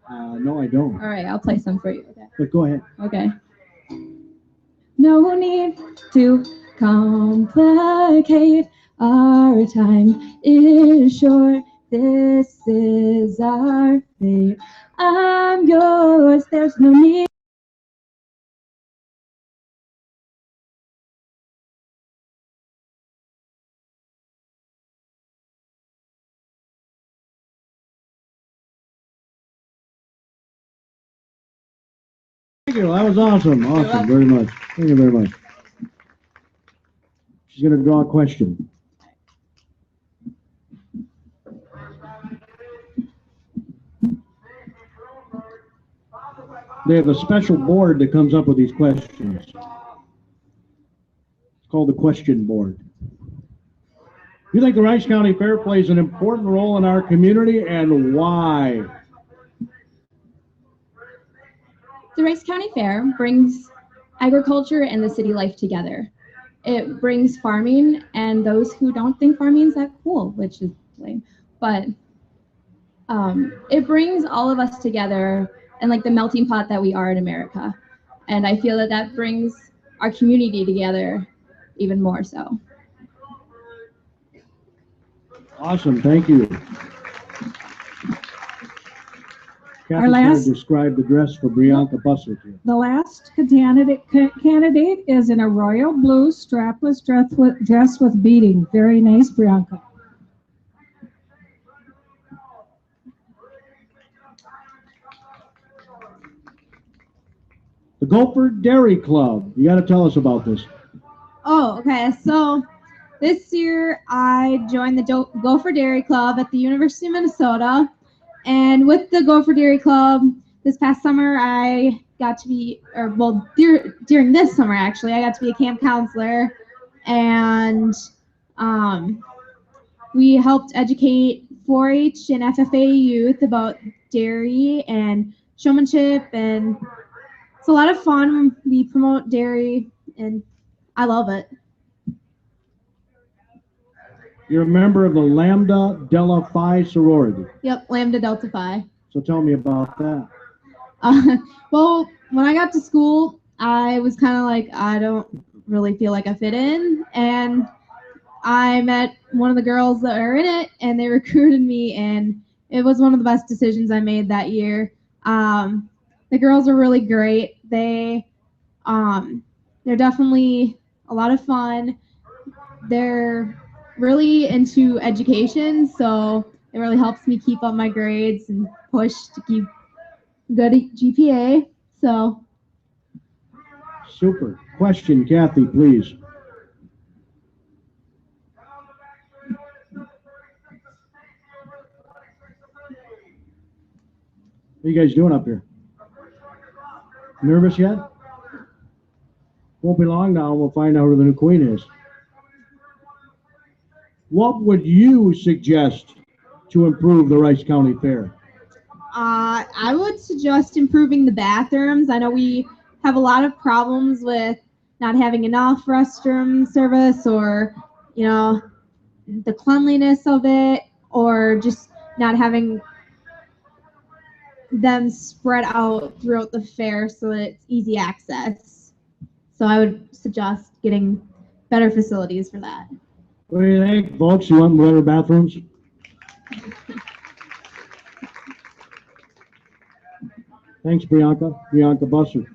No, I don't. All right, I'll play some for you. Okay. But go ahead. Okay. No need to complicate. Our time is short. This is our fate. I'm yours. There's no need. Thank you. That was awesome. Awesome. Very much. Thank you very much. She's going to draw a question. They have a special board that comes up with these questions. It's called the question board. You think the Rice County Fair plays an important role in our community, and why? The Rice County Fair brings agriculture and the city life together. It brings farming and those who don't think farming is that cool, which is lame, but it brings all of us together and like the melting pot that we are in America. And I feel that that brings our community together even more so. Awesome, thank you. Kathy's going to describe the dress for Brianka Bussert here. The last candidate is in a royal blue strapless dress with beading. Very nice, Brianka. The Gopher Dairy Club. You got to tell us about this. Oh, okay. So this year I joined the Gopher Dairy Club at the University of Minnesota. And with the Gopher Dairy Club, this past summer I got to be, during this summer actually, I got to be a camp counselor. And we helped educate 4-H and FFA youth about dairy and showmanship, and it's a lot of fun. We promote dairy, and I love it. You're a member of the Lambda Delta Phi sorority. Yep, Lambda Delta Phi. So tell me about that. Well, when I got to school, I was kind of like, I don't really feel like I fit in, and I met one of the girls that are in it, and they recruited me, and it was one of the best decisions I made that year. The girls are really great. They're definitely a lot of fun. They're really into education, so it really helps me keep up my grades and push to keep good GPA. So. Super. Question, Kathy, please. What are you guys doing up here? Nervous yet? Won't be long now, we'll find out who the new queen is. What would you suggest to improve the Rice County Fair? I would suggest improving the bathrooms. I know we have a lot of problems with not having enough restroom service, or, you know, the cleanliness of it, or just not having them spread out throughout the fair so that it's easy access. So I would suggest getting better facilities for that. What do you think, folks? You want better bathrooms? Thanks, Brianka. Brianka Bussert.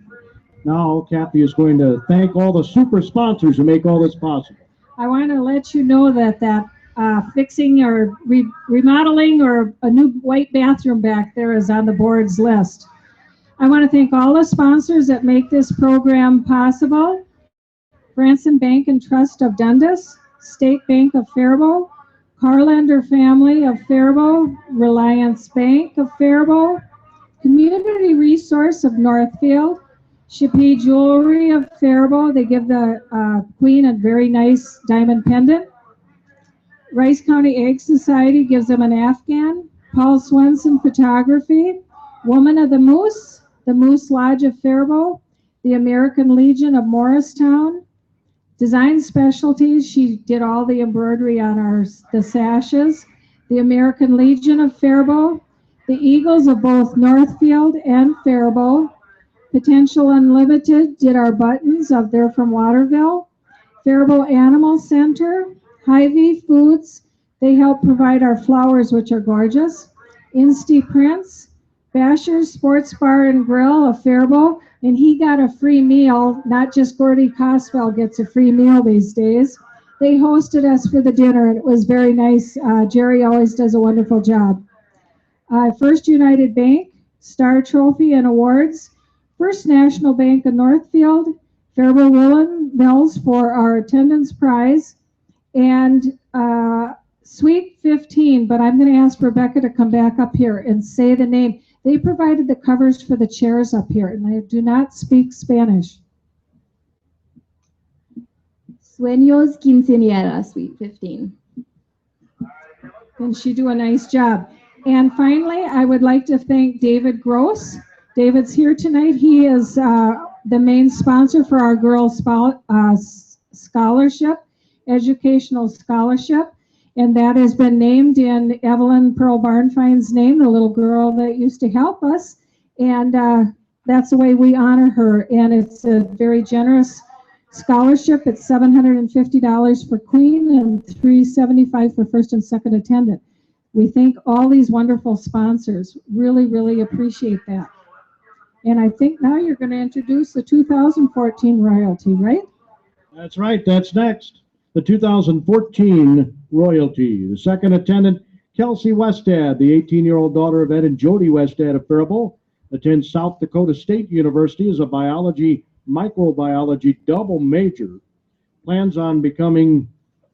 Now, Kathy is going to thank all the super sponsors who make all this possible. I want to let you know that fixing or remodeling or a new white bathroom back there is on the board's list. I want to thank all the sponsors that make this program possible. Branson Bank and Trust of Dundas, State Bank of Faribault, Carlander Family of Faribault, Reliance Bank of Faribault, Community Resource of Northfield, Chappie Jewelry of Faribault. They give the Queen a very nice diamond pendant. Rice County Egg Society gives them an Afghan. Paul Swenson Photography, Woman of the Moose Lodge of Faribault, the American Legion of Morristown, Design Specialties, she did all the embroidery on the sashes, the American Legion of Faribault, the Eagles of both Northfield and Faribault, Potential Unlimited did our buttons, they're from Waterville, Faribault Animal Center, Hy-Vee Foods, they help provide our flowers, which are gorgeous. Insty Prints, Basher's Sports Bar and Grill of Faribault, and he got a free meal. Not just Gordy Coswell gets a free meal these days. They hosted us for the dinner, and it was very nice. Jerry always does a wonderful job. First United Bank, Star Trophy and Awards. First National Bank of Northfield, Faribault Woolen Mills for our attendance prize. And Suite 15, but I'm going to ask Rebecca to come back up here and say the name. They provided the covers for the chairs up here, and I do not speak Spanish. Sueños Quinceañera, Suite 15. And she do a nice job. And finally, I would like to thank David Gross. David's here tonight. He is the main sponsor for our girls' scholarship, educational scholarship. And that has been named in Evelyn Pearl Barnfine's name, the little girl that used to help us. And that's the way we honor her. And it's a very generous scholarship. It's $750 for Queen and $375 for first and second attendant. We thank all these wonderful sponsors. Really, really appreciate that. And I think now you're going to introduce the 2014 royalty, right? That's right. That's next. The 2014 royalty. The second attendant, Kelsey Westad, the 18-year-old daughter of Ed and Jody Westad of Faribault, attends South Dakota State University as a microbiology double major. Plans on becoming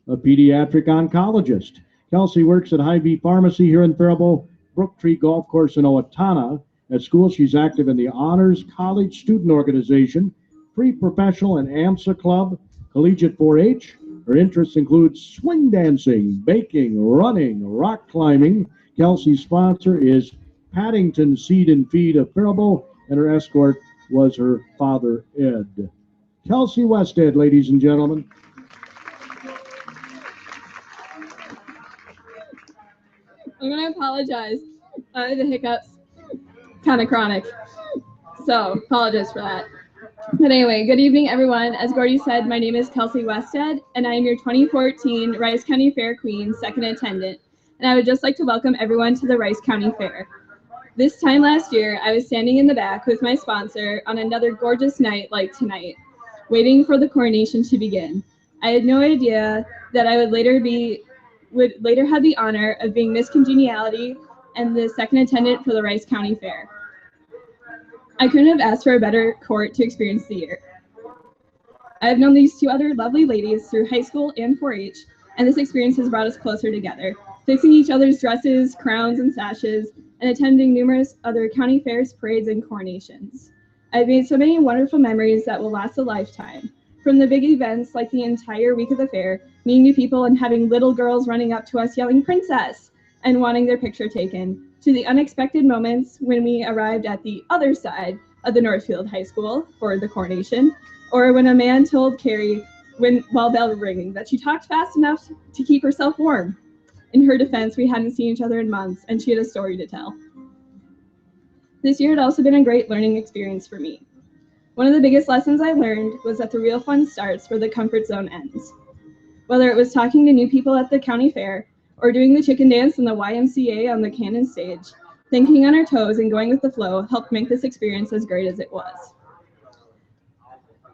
a pediatric oncologist. Kelsey works at Hy-Vee Pharmacy here in Faribault, Brooktree Golf Course in Owatonna. At school, she's active in the Honors College Student Organization, Pre-Professional and AMSA Club, Collegiate 4-H. Her interests include swing dancing, baking, running, rock climbing. Kelsey's sponsor is Paddington Seed and Feed of Faribault, and her escort was her father, Ed. Kelsey Westad, ladies and gentlemen. I'm going to apologize. The hiccups, kind of chronic. So, apologize for that. But anyway, good evening, everyone. As Gordy said, my name is Kelsey Westad, and I am your 2014 Rice County Fair Queen second attendant. And I would just like to welcome everyone to the Rice County Fair. This time last year, I was standing in the back with my sponsor on another gorgeous night like tonight, waiting for the coronation to begin. I had no idea that I would later have the honor of being Miss Congeniality and the second attendant for the Rice County Fair. I couldn't have asked for a better court to experience the year. I have known these two other lovely ladies through high school and 4-H, and this experience has brought us closer together, fixing each other's dresses, crowns, and sashes, and attending numerous other county fairs, parades, and coronations. I've made so many wonderful memories that will last a lifetime. From the big events like the entire week of the fair, meeting new people and having little girls running up to us yelling "Princess" and wanting their picture taken, to the unexpected moments when we arrived at the other side of the Northfield High School for the coronation, or when a man told Carrie while bell was ringing that she talked fast enough to keep herself warm. In her defense, we hadn't seen each other in months, and she had a story to tell. This year had also been a great learning experience for me. One of the biggest lessons I learned was that the real fun starts where the comfort zone ends. Whether it was talking to new people at the county fair, or doing the chicken dance in the YMCA on the Cannon stage, thinking on our toes and going with the flow helped make this experience as great as it was.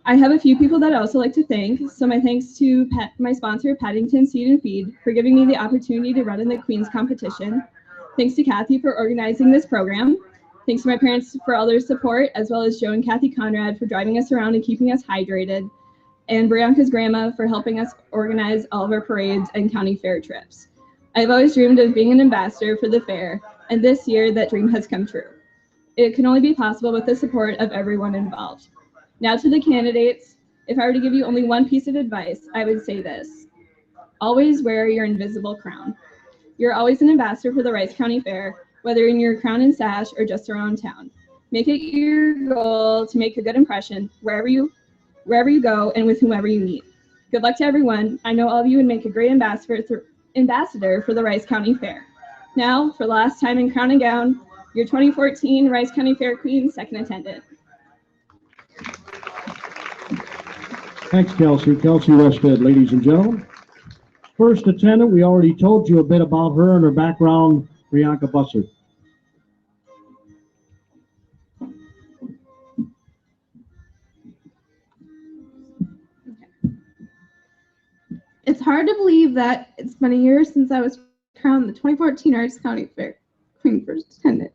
I have a few people that I also like to thank, so my thanks to my sponsor, Paddington Seed and Feed, for giving me the opportunity to run in the Queen's competition. Thanks to Kathy for organizing this program. Thanks to my parents for all their support, as well as Joe and Kathy Conrad for driving us around and keeping us hydrated, and Brianka's grandma for helping us organize all of our parades and county fair trips. I've always dreamed of being an ambassador for the fair, and this year that dream has come true. It can only be possible with the support of everyone involved. Now to the candidates, if I were to give you only one piece of advice, I would say this: always wear your invisible crown. You're always an ambassador for the Rice County Fair, whether in your crown and sash or just around town. Make it your goal to make a good impression wherever you go and with whomever you meet. Good luck to everyone. I know all of you would make a great ambassador for the Rice County Fair. Now, for the last time in crown and gown, your 2014 Rice County Fair Queen second attendant. Thanks, Kelsey. Kelsey Westad, ladies and gentlemen. First attendant, we already told you a bit about her and her background, Brianka Bussard. It's hard to believe that it's been a year since I was crowned the 2014 Rice County Fair Queen first attendant.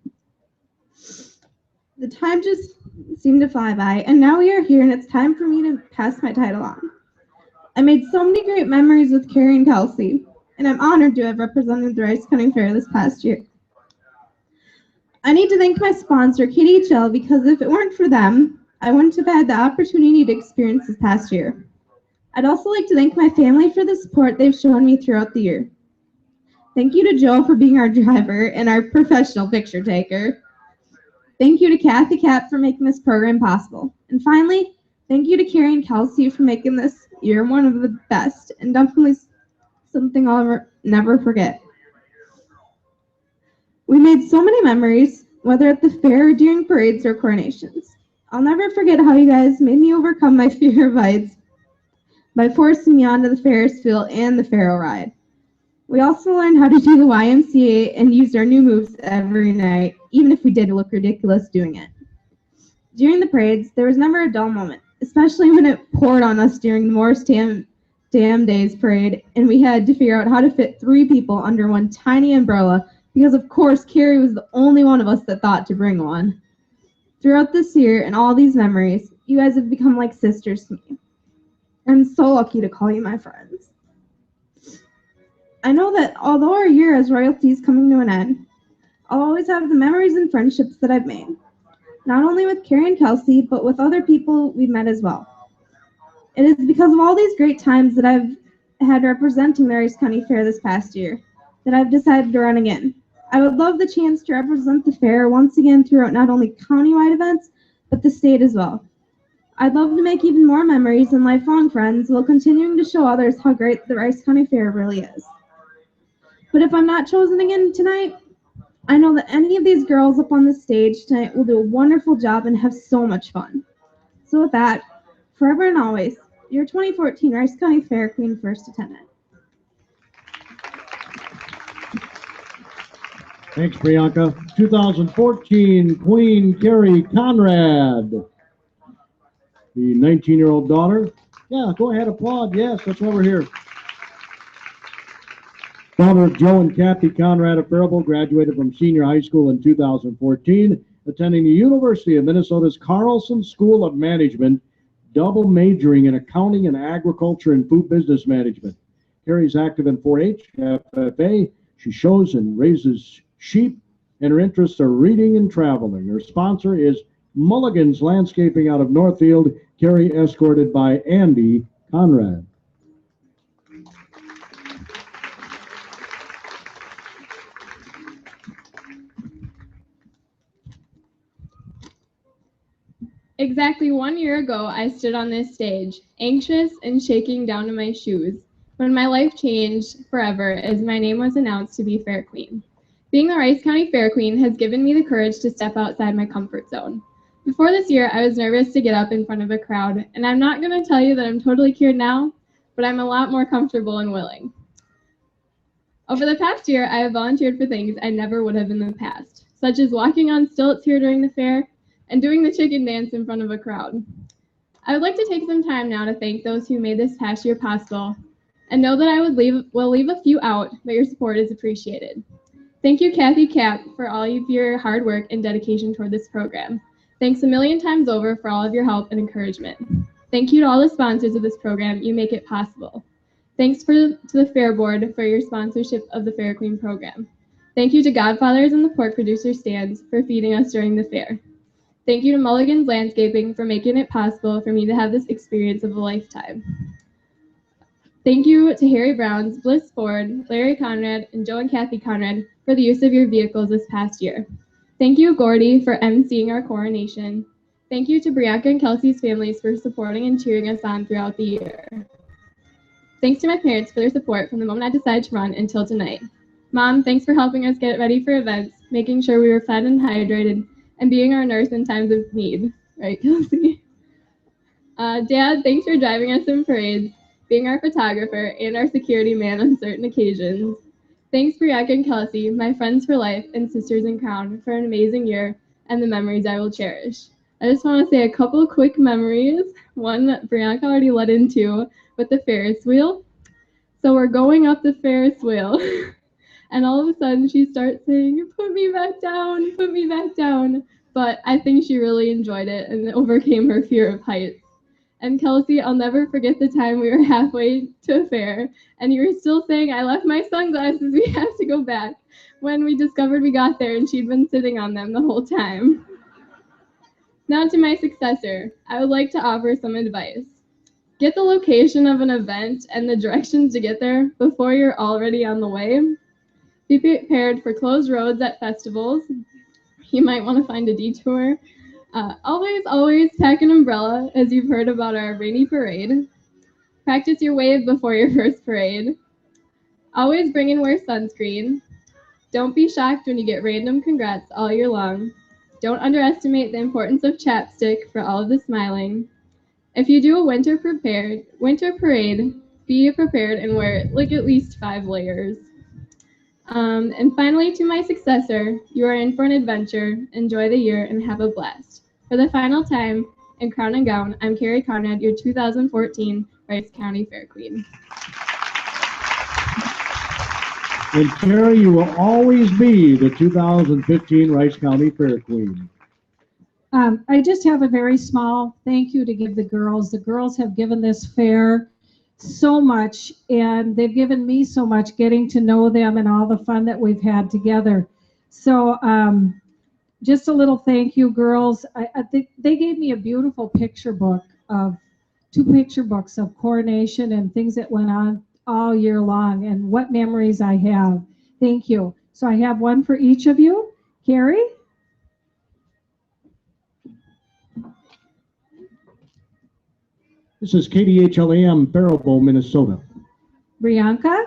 The time just seemed to fly by, and now we are here, and it's time for me to pass my title on. I made so many great memories with Carrie and Kelsey, and I'm honored to have represented the Rice County Fair this past year. I need to thank my sponsor, KDHL, because if it weren't for them, I wouldn't have had the opportunity to experience this past year. I'd also like to thank my family for the support they've shown me throughout the year. Thank you to Joe for being our driver and our professional picture taker. Thank you to Kathy Kapp for making this program possible. And finally, thank you to Carrie and Kelsey for making this year one of the best, and definitely something all never forget. We made so many memories, whether at the fair or during parades or coronations. I'll never forget how you guys made me overcome my fear of heights by forcing me onto the Ferris wheel and the Pharaoh ride. We also learned how to do the YMCA and used our new moves every night, even if we did look ridiculous doing it. During the parades, there was never a dull moment, especially when it poured on us during the Morris Dam Days parade, and we had to figure out how to fit 3 people under one tiny umbrella because, of course, Carrie was the only one of us that thought to bring one. Throughout this year and all these memories, you guys have become like sisters to me. I'm so lucky to call you my friends. I know that although our year as royalty is coming to an end, I'll always have the memories and friendships that I've made, not only with Carrie and Kelsey, but with other people we've met as well. It is because of all these great times that I've had representing the Rice County Fair this past year that I've decided to run again. I would love the chance to represent the fair once again throughout not only countywide events, but the state as well. I'd love to make even more memories and lifelong friends while continuing to show others how great the Rice County Fair really is. But if I'm not chosen again tonight, I know that any of these girls up on the stage tonight will do a wonderful job and have so much fun. So with that, forever and always, your 2014 Rice County Fair Queen First Attendant. Thanks, Priyanka. 2014 Queen Carrie Conrad. The 19-year-old daughter. Yeah, go ahead, applaud. Yes, that's why we're here. Daughter of Joe and Kathy Conrad of Faribault, graduated from senior high school in 2014, attending the University of Minnesota's Carlson School of Management, double majoring in accounting and agriculture and food business management. Carrie's active in 4-H, FFA. She shows and raises sheep, and her interests are reading and traveling. Her sponsor is Mulligan's Landscaping out of Northfield. Carrie escorted by Andy Conrad. Exactly 1 year ago, I stood on this stage, anxious and shaking down to my shoes, when my life changed forever as my name was announced to be Fair Queen. Being the Rice County Fair Queen has given me the courage to step outside my comfort zone. Before this year, I was nervous to get up in front of a crowd, and I'm not going to tell you that I'm totally cured now, but I'm a lot more comfortable and willing. Over the past year, I have volunteered for things I never would have in the past, such as walking on stilts here during the fair, and doing the chicken dance in front of a crowd. I would like to take some time now to thank those who made this past year possible, and know that I will leave a few out, but your support is appreciated. Thank you, Kathy Cap, for all of your hard work and dedication toward this program. Thanks a million times over for all of your help and encouragement. Thank you to all the sponsors of this program. You make it possible. Thanks to the Fair Board for your sponsorship of the Fair Queen program. Thank you to Godfathers and the pork producer stands for feeding us during the fair. Thank you to Mulligan's Landscaping for making it possible for me to have this experience of a lifetime. Thank you to Harry Brown's, Bliss Ford, Larry Conrad, and Joe and Kathy Conrad for the use of your vehicles this past year. Thank you, Gordy, for emceeing our coronation. Thank you to Brianka and Kelsey's families for supporting and cheering us on throughout the year. Thanks to my parents for their support from the moment I decided to run until tonight. Mom, thanks for helping us get ready for events, making sure we were fed and hydrated, and being our nurse in times of need. Right, Kelsey? Dad, thanks for driving us in parades, being our photographer, and our security man on certain occasions. Thanks, Brianka and Kelsey, my friends for life and sisters in Crown, for an amazing year and the memories I will cherish. I just want to say a couple quick memories. One that Brianka already led into with the Ferris wheel. So we're going up the Ferris wheel, and all of a sudden she starts saying, "Put me back down, put me back down." But I think she really enjoyed it and overcame her fear of heights. And Kelsey, I'll never forget the time we were halfway to a fair, and you were still saying, "I left my sunglasses, we have to go back," when we discovered we got there and she'd been sitting on them the whole time. Now to my successor, I would like to offer some advice. Get the location of an event and the directions to get there before you're already on the way. Be prepared for closed roads at festivals. You might want to find a detour. Always pack an umbrella, as you've heard about our rainy parade. Practice your wave before your first parade. Always bring and wear sunscreen. Don't be shocked when you get random congrats all year long. Don't underestimate the importance of chapstick for all of the smiling. If you do a winter parade, be prepared and wear like at least 5 layers. And finally, to my successor, you are in for an adventure. Enjoy the year and have a blast. For the final time, in crown and gown, I'm Carrie Conrad, your 2014 Rice County Fair Queen. And Carrie, you will always be the 2015 Rice County Fair Queen. I just have a very small thank you to give the girls. The girls have given this fair so much, and they've given me so much getting to know them and all the fun that we've had together. So just a little thank you, girls. I think they gave me a beautiful picture book of 2 picture books of Coronation and things that went on all year long and what memories I have. Thank you. So I have one for each of you. Carrie? This is KDHL AM, Faribault, Minnesota. Brianka?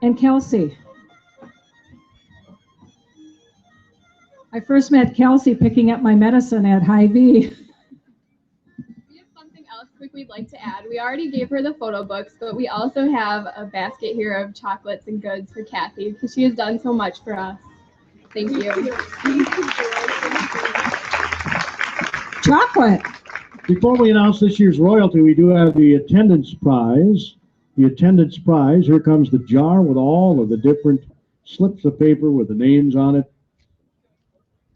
And Kelsey. I first met Kelsey picking up my medicine at Hy-Vee. We have something else quick we'd like to add. We already gave her the photo books, but we also have a basket here of chocolates and goods for Kathy because she has done so much for us. Thank you. Chocolate. Before we announce this year's royalty, we do have the attendance prize. The attendance prize, here comes the jar with all of the different slips of paper with the names on it.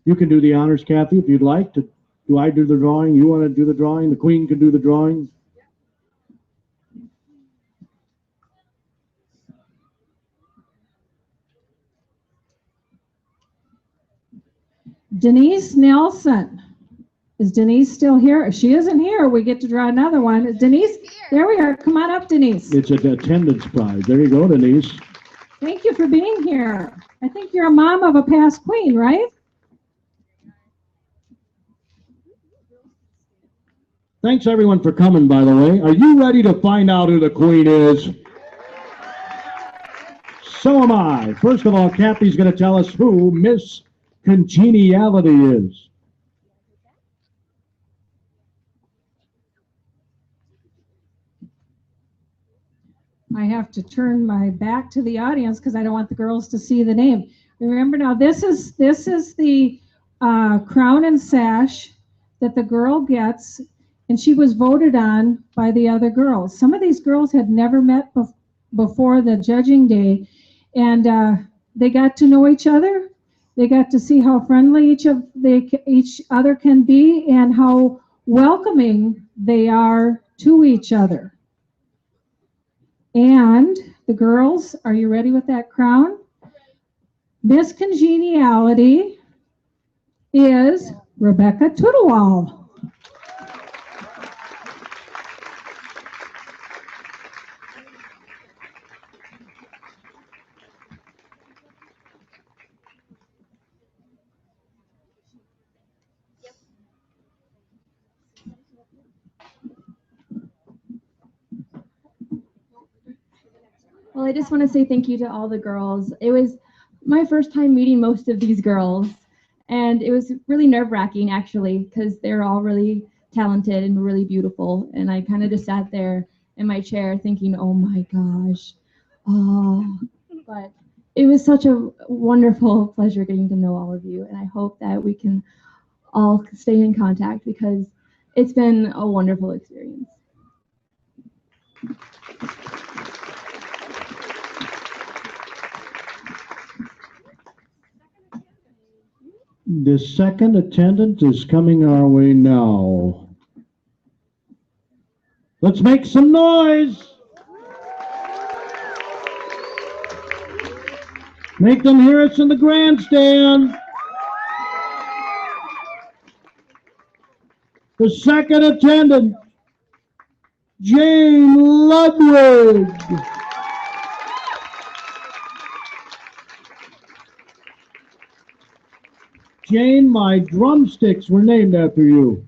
You can do the honors, Kathy, if you'd like to. Do I do the drawing? You want to do the drawing? The Queen can do the drawing. Denise Nelson. Is Denise still here? If she isn't here, we get to draw another one. Is Denise? There we are. Come on up, Denise. It's an attendance prize. There you go, Denise. Thank you for being here. I think you're a mom of a past queen, right? Thanks, everyone, for coming, by the way. Are you ready to find out who the Queen is? So am I. First of all, Kathy's going to tell us who Miss Congeniality is. I have to turn my back to the audience because I don't want the girls to see the name. Remember now, this is the crown and sash that the girl gets, and she was voted on by the other girls. Some of these girls had never met before the judging day, and they got to know each other. They got to see how friendly each other can be and how welcoming they are to each other. And the girls, are you ready with that crown? Miss Congeniality is Rebecca Toodlewall. Well, I just want to say thank you to all the girls. It was my first time meeting most of these girls, and it was really nerve-wracking, actually, because they're all really talented and really beautiful, and I kind of just sat there in my chair thinking, oh my gosh. But it was such a wonderful pleasure getting to know all of you, and I hope that we can all stay in contact because it's been a wonderful experience. The second attendant is coming our way now. Let's make some noise. Make them hear us in the grandstand. The second attendant, Jane Ludwig. Jane, my drumsticks were named after you.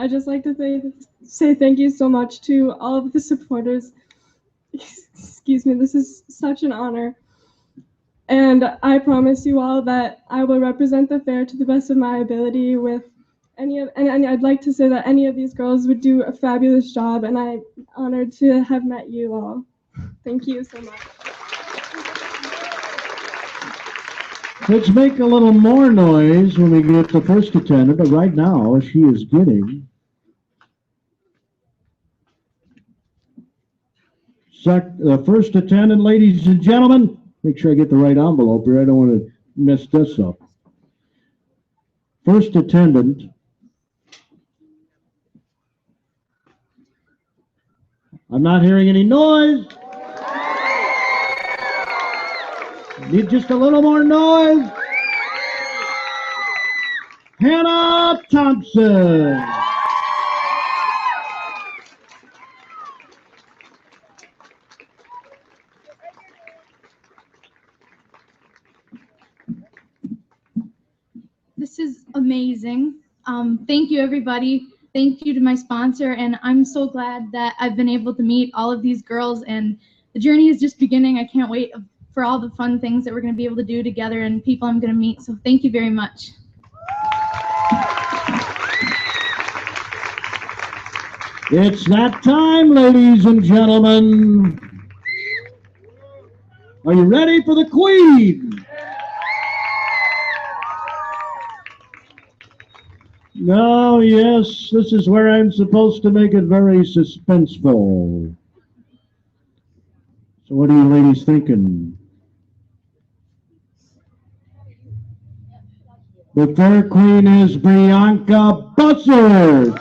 I'd just like to say thank you so much to all of the supporters. Excuse me, this is such an honor. And I promise you all that I will represent the fair to the best of my ability with and I'd like to say that any of these girls would do a fabulous job, and I'm honored to have met you all. Thank you so much. Let's make a little more noise when we get the first attendant, but right now she is getting the first attendant, ladies and gentlemen. Make sure I get the right envelope here. I don't want to mess this up. First attendant. I'm not hearing any noise. Need just a little more noise. Hannah Thompson. This is amazing. Thank you, everybody. Thank you to my sponsor, and I'm so glad that I've been able to meet all of these girls, and the journey is just beginning. I can't wait for all the fun things that we're going to be able to do together and people I'm going to meet, so thank you very much. It's that time, ladies and gentlemen. Are you ready for the Queen? No, yes, this is where I'm supposed to make it very suspenseful. So what are you ladies thinking? The fair queen is Bianca Bussard.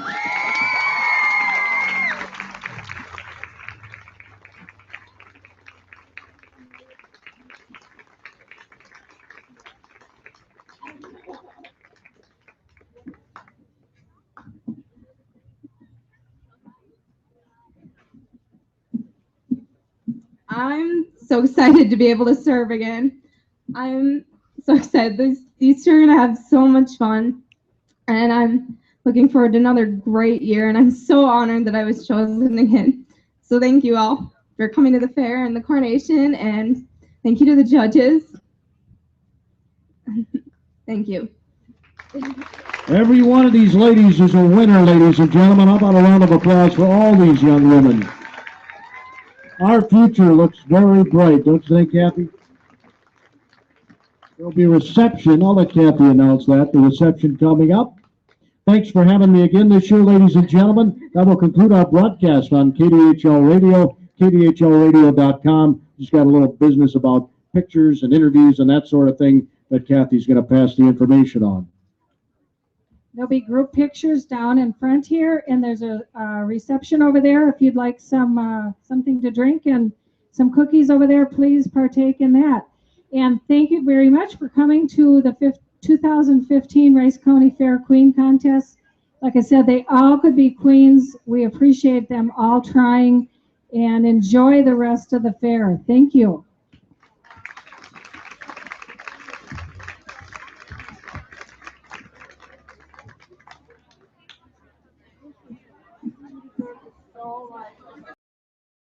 I'm so excited to be able to serve again. I'm so excited. These two are going to have so much fun, and I'm looking forward to another great year, and I'm so honored that I was chosen again. So thank you all for coming to the fair and the coronation, and thank you to the judges. Thank you. Every one of these ladies is a winner, ladies and gentlemen. How about a round of applause for all these young women? Our future looks very bright, don't you think, Kathy? There'll be a reception. I'll let Kathy announce that. The reception coming up. Thanks for having me again this year, ladies and gentlemen. That will conclude our broadcast on KDHL Radio, KDHLradio.com. Just got a little business about pictures and interviews and that sort of thing that Kathy's going to pass the information on. There'll be group pictures down in front here, and there's a reception over there. If you'd like something to drink and some cookies over there, please partake in that. And thank you very much for coming to the 2015 Rice County Fair Queen Contest. Like I said, they all could be queens. We appreciate them all trying, and enjoy the rest of the fair. Thank you.